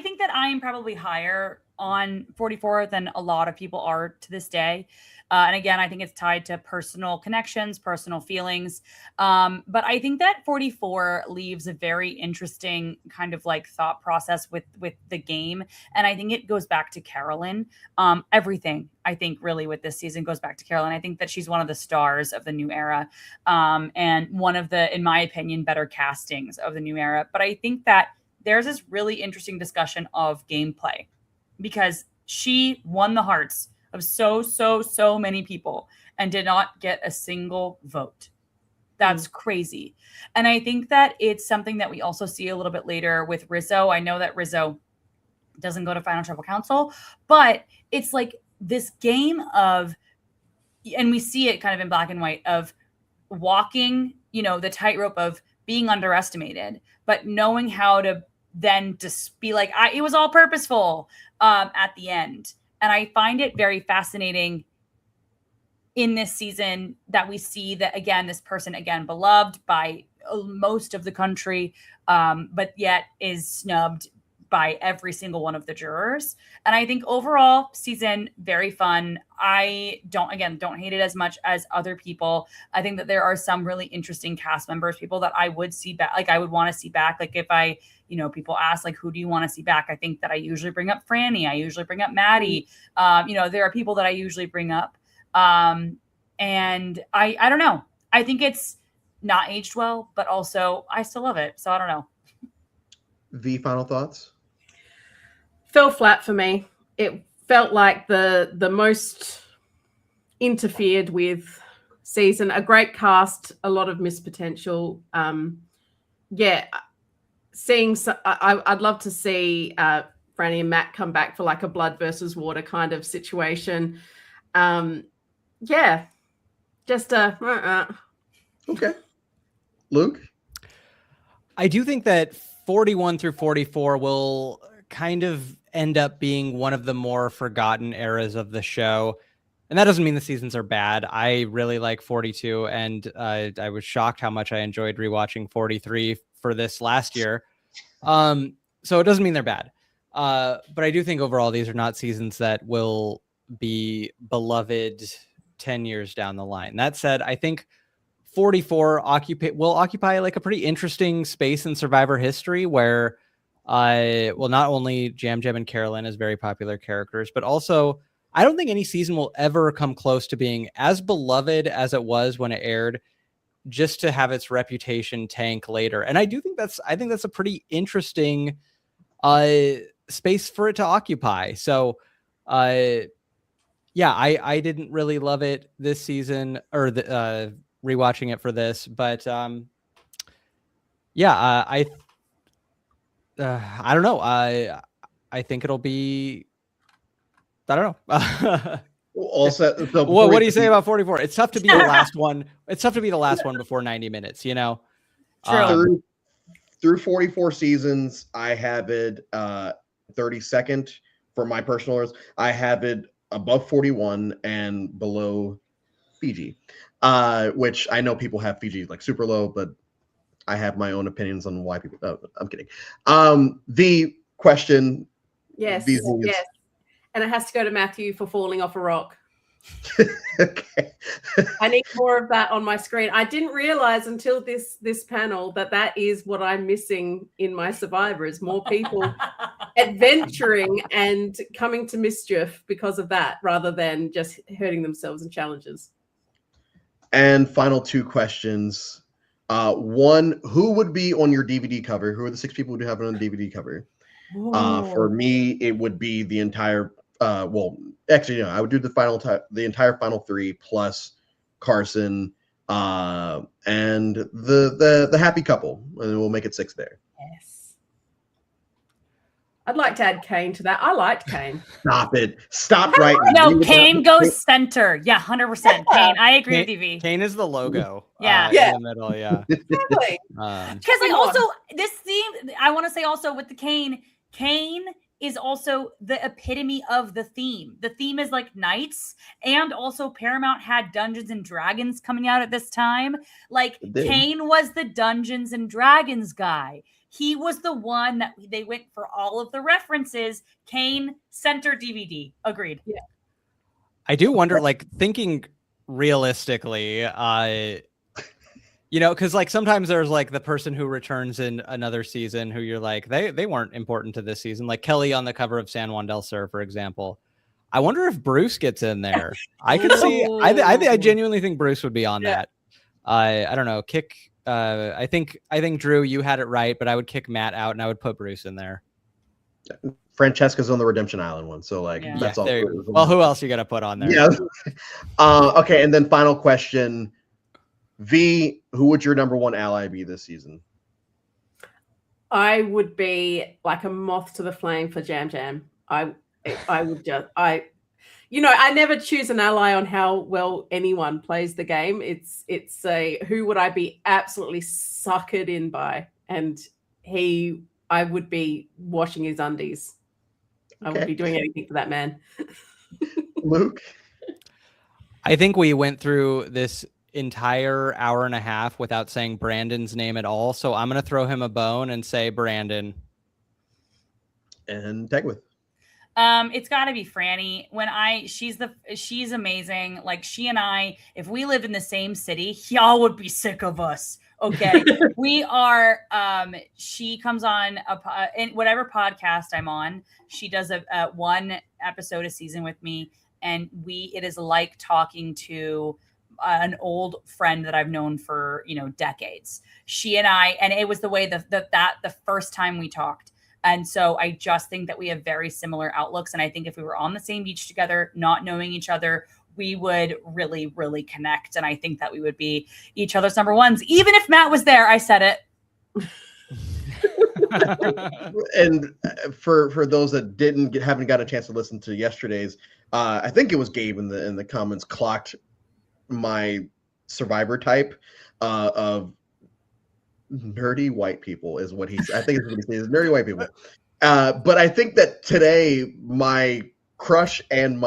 think that I am probably higher on 44 than a lot of people are to this day. And again, I think it's tied to personal connections, personal feelings. But I think that 44 leaves a very interesting kind of like thought process with the game. And I think it goes back to Carolyn. Everything I think really with this season goes back to Carolyn. I think that she's one of the stars of the new era. And one of the, in my opinion, better castings of the new era. But I think that there's this really interesting discussion of gameplay because she won the hearts of so many people and did not get a single vote. That's crazy. And I think that it's something that we also see a little bit later with Rizzo. I know that Rizzo doesn't go to Final Tribal Council, but it's like this game of, and we see it kind of in black and white, of walking, the tightrope of being underestimated, but knowing how to then just be like, it was all purposeful at the end. And I find it very fascinating in this season that we see that, again, this person, again, beloved by most of the country, but yet is snubbed by every single one of the jurors. And I think overall season, very fun. I don't hate it as much as other people. I think that there are some really interesting cast members, people that I would see back, like I would want to see back. Like if I, people ask like, who do you want to see back? I think that I usually bring up Franny. I usually bring up Maddie. There are people that I usually bring up. And I don't know. I think it's not aged well, but also I still love it. So I don't know. V, final thoughts? Fell flat for me. It felt like the most interfered with season. A great cast, a lot of missed potential. Seeing. I'd love to see Franny and Matt come back for like a blood versus water kind of situation. Just Okay. Luke? I do think that 41 through 44 will kind of end up being one of the more forgotten eras of the show. And that doesn't mean the seasons are bad. I really like 42, and I was shocked how much I enjoyed rewatching 43 for this last year. So it doesn't mean they're bad. But I do think overall these are not seasons that will be beloved 10 years down the line. That said, I think 44 will occupy like a pretty interesting space in Survivor history where not only Jam Jam and Carolyn as very popular characters, but also I don't think any season will ever come close to being as beloved as it was when it aired, just to have its reputation tank later. And I think that's a pretty interesting space for it to occupy. So I didn't really love it this season, or rewatching it for this, but I don't know. I think it'll be, I don't know. Also, what do you say about 44? It's tough to be the last one. It's tough to be the last one before 90 minutes, True. Through 44 seasons, I have it 32nd for my personal list. I have it above 41 and below Fiji, which I know people have Fiji like super low, but I have my own opinions on why people. Oh, I'm kidding. The question. Yes. And it has to go to Matthew for falling off a rock. Okay. I need more of that on my screen. I didn't realize until this panel that is what I'm missing in my Survivor, is more people adventuring and coming to mischief because of that, rather than just hurting themselves in challenges. And final two questions. One, who would be on your DVD cover? Who are the 6 people who have it on the DVD cover? For me, it would be the entire. I would do the entire final 3 plus Carson and the happy couple, and we'll make it 6 there. Yes. I'd like to add Kane to that. I liked Kane. Stop it. Stop right now. No, Kane goes center. Yeah, 100%. Kane. I agree with you, V. Kane is the logo. Yeah. In the middle, yeah. Exactly. Because also this theme, I want to say also with the Kane is also the epitome of the theme. The theme is like knights, and also Paramount had Dungeons and Dragons coming out at this time. Like Kane was the Dungeons and Dragons guy. He was the one that they went for all of the references. Kane center DVD. Agreed. Yeah. I do wonder, like, thinking realistically, because like sometimes there's like the person who returns in another season who you're like, they weren't important to this season. Like Kelly on the cover of San Juan del Sur, for example. I wonder if Bruce gets in there. I could see. I genuinely think Bruce would be on that. I don't know. I think Drew, you had it right, but I would kick Matt out and I would put Bruce in there. Francesca's on the Redemption Island one, so that's all. Well, who else you got to put on there? Yeah. Okay, and then final question. V, who would your number one ally be this season? I would be like a moth to the flame for Jam Jam. I would just I never choose an ally on how well anyone plays the game. It's a who would I be absolutely suckered in by, and I would be washing his undies. I would be doing anything for that man. Luke? I think we went through this entire hour and a half without saying Brandon's name at all. So I'm going to throw him a bone and say Brandon. And Tegwith? It's got to be Franny. She's amazing. Like, she and I, if we lived in the same city, y'all would be sick of us. Okay. We are, she comes on in whatever podcast I'm on. She does a one episode a season with me. And it is like talking to an old friend that I've known for, decades. She and I, and it was the way that the first time we talked. And so I just think that we have very similar outlooks. And I think if we were on the same beach together, not knowing each other, we would really, really connect. And I think that we would be each other's number ones. Even if Matt was there, I said it. And for those that haven't got a chance to listen to yesterday's, I think it was Gabe in the comments clocked my survivor type of nerdy white people is what I think is what he says, nerdy white people. But I think that today my crush and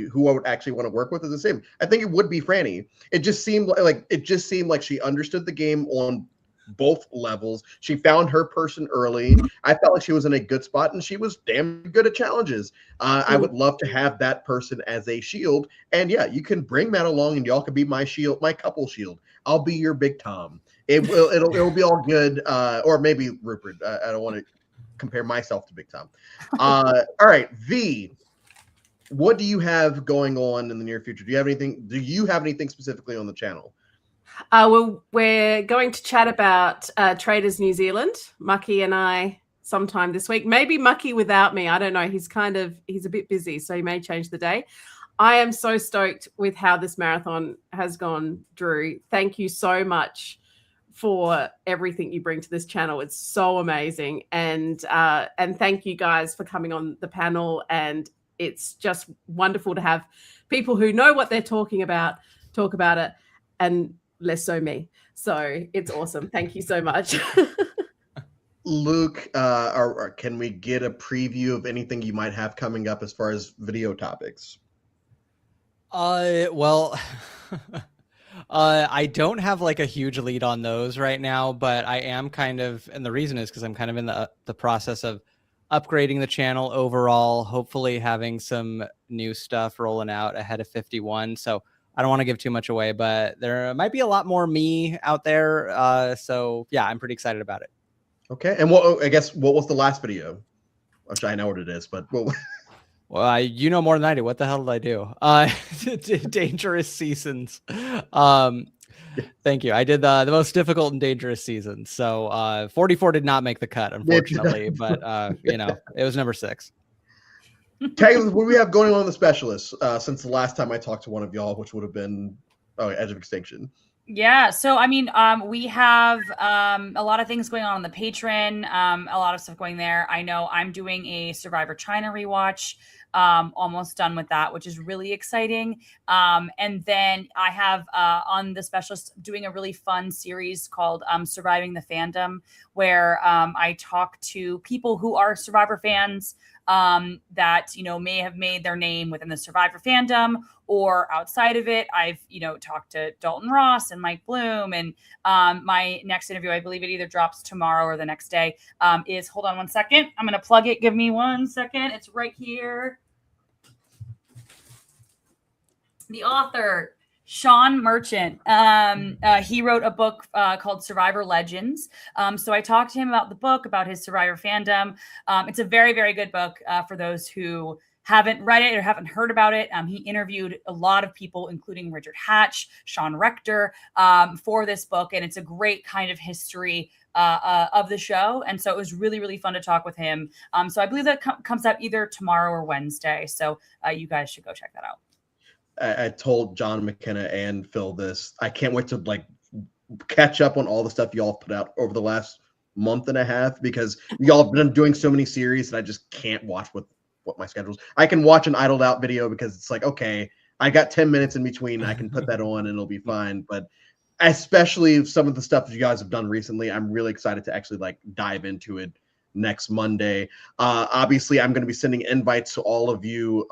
who I would actually want to work with is the same. I think it would be Franny. It just seemed like she understood the game on both levels. She found her person early. I felt like she was in a good spot, and she was damn good at challenges. I would love to have that person as a shield. And yeah, you can bring Matt along, and y'all can be my shield, my couple shield. I'll be your Big Tom. It'll be all good. Or maybe Rupert. I don't want to compare myself to Big Tom. All right, V. What do you have going on in the near future? Do you have anything specifically on the channel? Well, we're going to chat about Traders New Zealand, Mucky and I, sometime this week. Maybe Mucky without me. I don't know. He's a bit busy, so he may change the day. I am so stoked with how this marathon has gone, Drew. Thank you so much for everything you bring to this channel. It's so amazing. And thank you guys for coming on the panel. And it's just wonderful to have people who know what they're talking about talk about it, and less so me. So it's awesome. Thank you so much. Luke, can we get a preview of anything you might have coming up as far as video topics? Well, I don't have like a huge lead on those right now, but I am kind of, and the reason is because I'm kind of in the process of upgrading the channel overall, hopefully having some new stuff rolling out ahead of 51. So I don't want to give too much away, but there might be a lot more me out there. So yeah, I'm pretty excited about it. Okay. And what was the last video? Which I know what it is, but well, you know more than I do. What the hell did I do? Dangerous seasons. Thank you. I did the most difficult and dangerous seasons. So 44 did not make the cut, unfortunately, but it was number 6. Taylor, what do we have going on in the specialists since the last time I talked to one of y'all, which would have been Edge of Extinction? Yeah. So, I mean, we have a lot of things going on the Patreon, a lot of stuff going there. I know I'm doing a Survivor China rewatch, almost done with that, which is really exciting. And then I have on the specialist doing a really fun series called Surviving the Fandom, where I talk to people who are Survivor fans that, may have made their name within the Survivor fandom or outside of it. I've, talked to Dalton Ross and Mike Bloom, and my next interview, I believe it either drops tomorrow or the next day, is, hold on one second. I'm going to plug it. Give me 1 second. It's right here. The author, Sean Merchant. He wrote a book called Survivor Legends. So I talked to him about the book, about his Survivor fandom. It's a very, very good book for those who haven't read it or haven't heard about it. He interviewed a lot of people, including Richard Hatch, Sean Rector, for this book. And it's a great kind of history of the show. And so it was really, really fun to talk with him. So I believe that comes out either tomorrow or Wednesday. So you guys should go check that out. I told John McKenna and Phil this. I can't wait to catch up on all the stuff y'all put out over the last month and a half, because y'all have been doing so many series that I just can't watch with what my schedule's. I can watch an idled out video because it's like, okay, I got 10 minutes in between. I can put that on and it'll be fine. But especially some of the stuff that you guys have done recently, I'm really excited to actually like dive into it next Monday. Obviously, I'm going to be sending invites to all of you.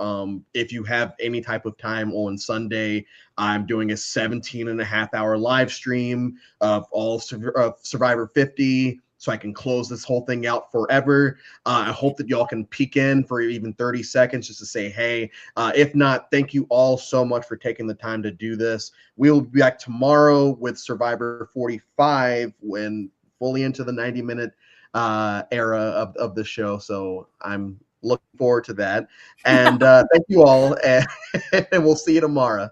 If you have any type of time on Sunday, I'm doing a 17.5-hour live stream of all Survivor 50, so I can close this whole thing out forever. I hope that y'all can peek in for even 30 seconds just to say hey. If not, thank you all so much for taking the time to do this. We'll be back tomorrow with Survivor 45, when fully into the 90-minute era of the show. So I'm looking forward to that. And thank you all, and we'll see you tomorrow.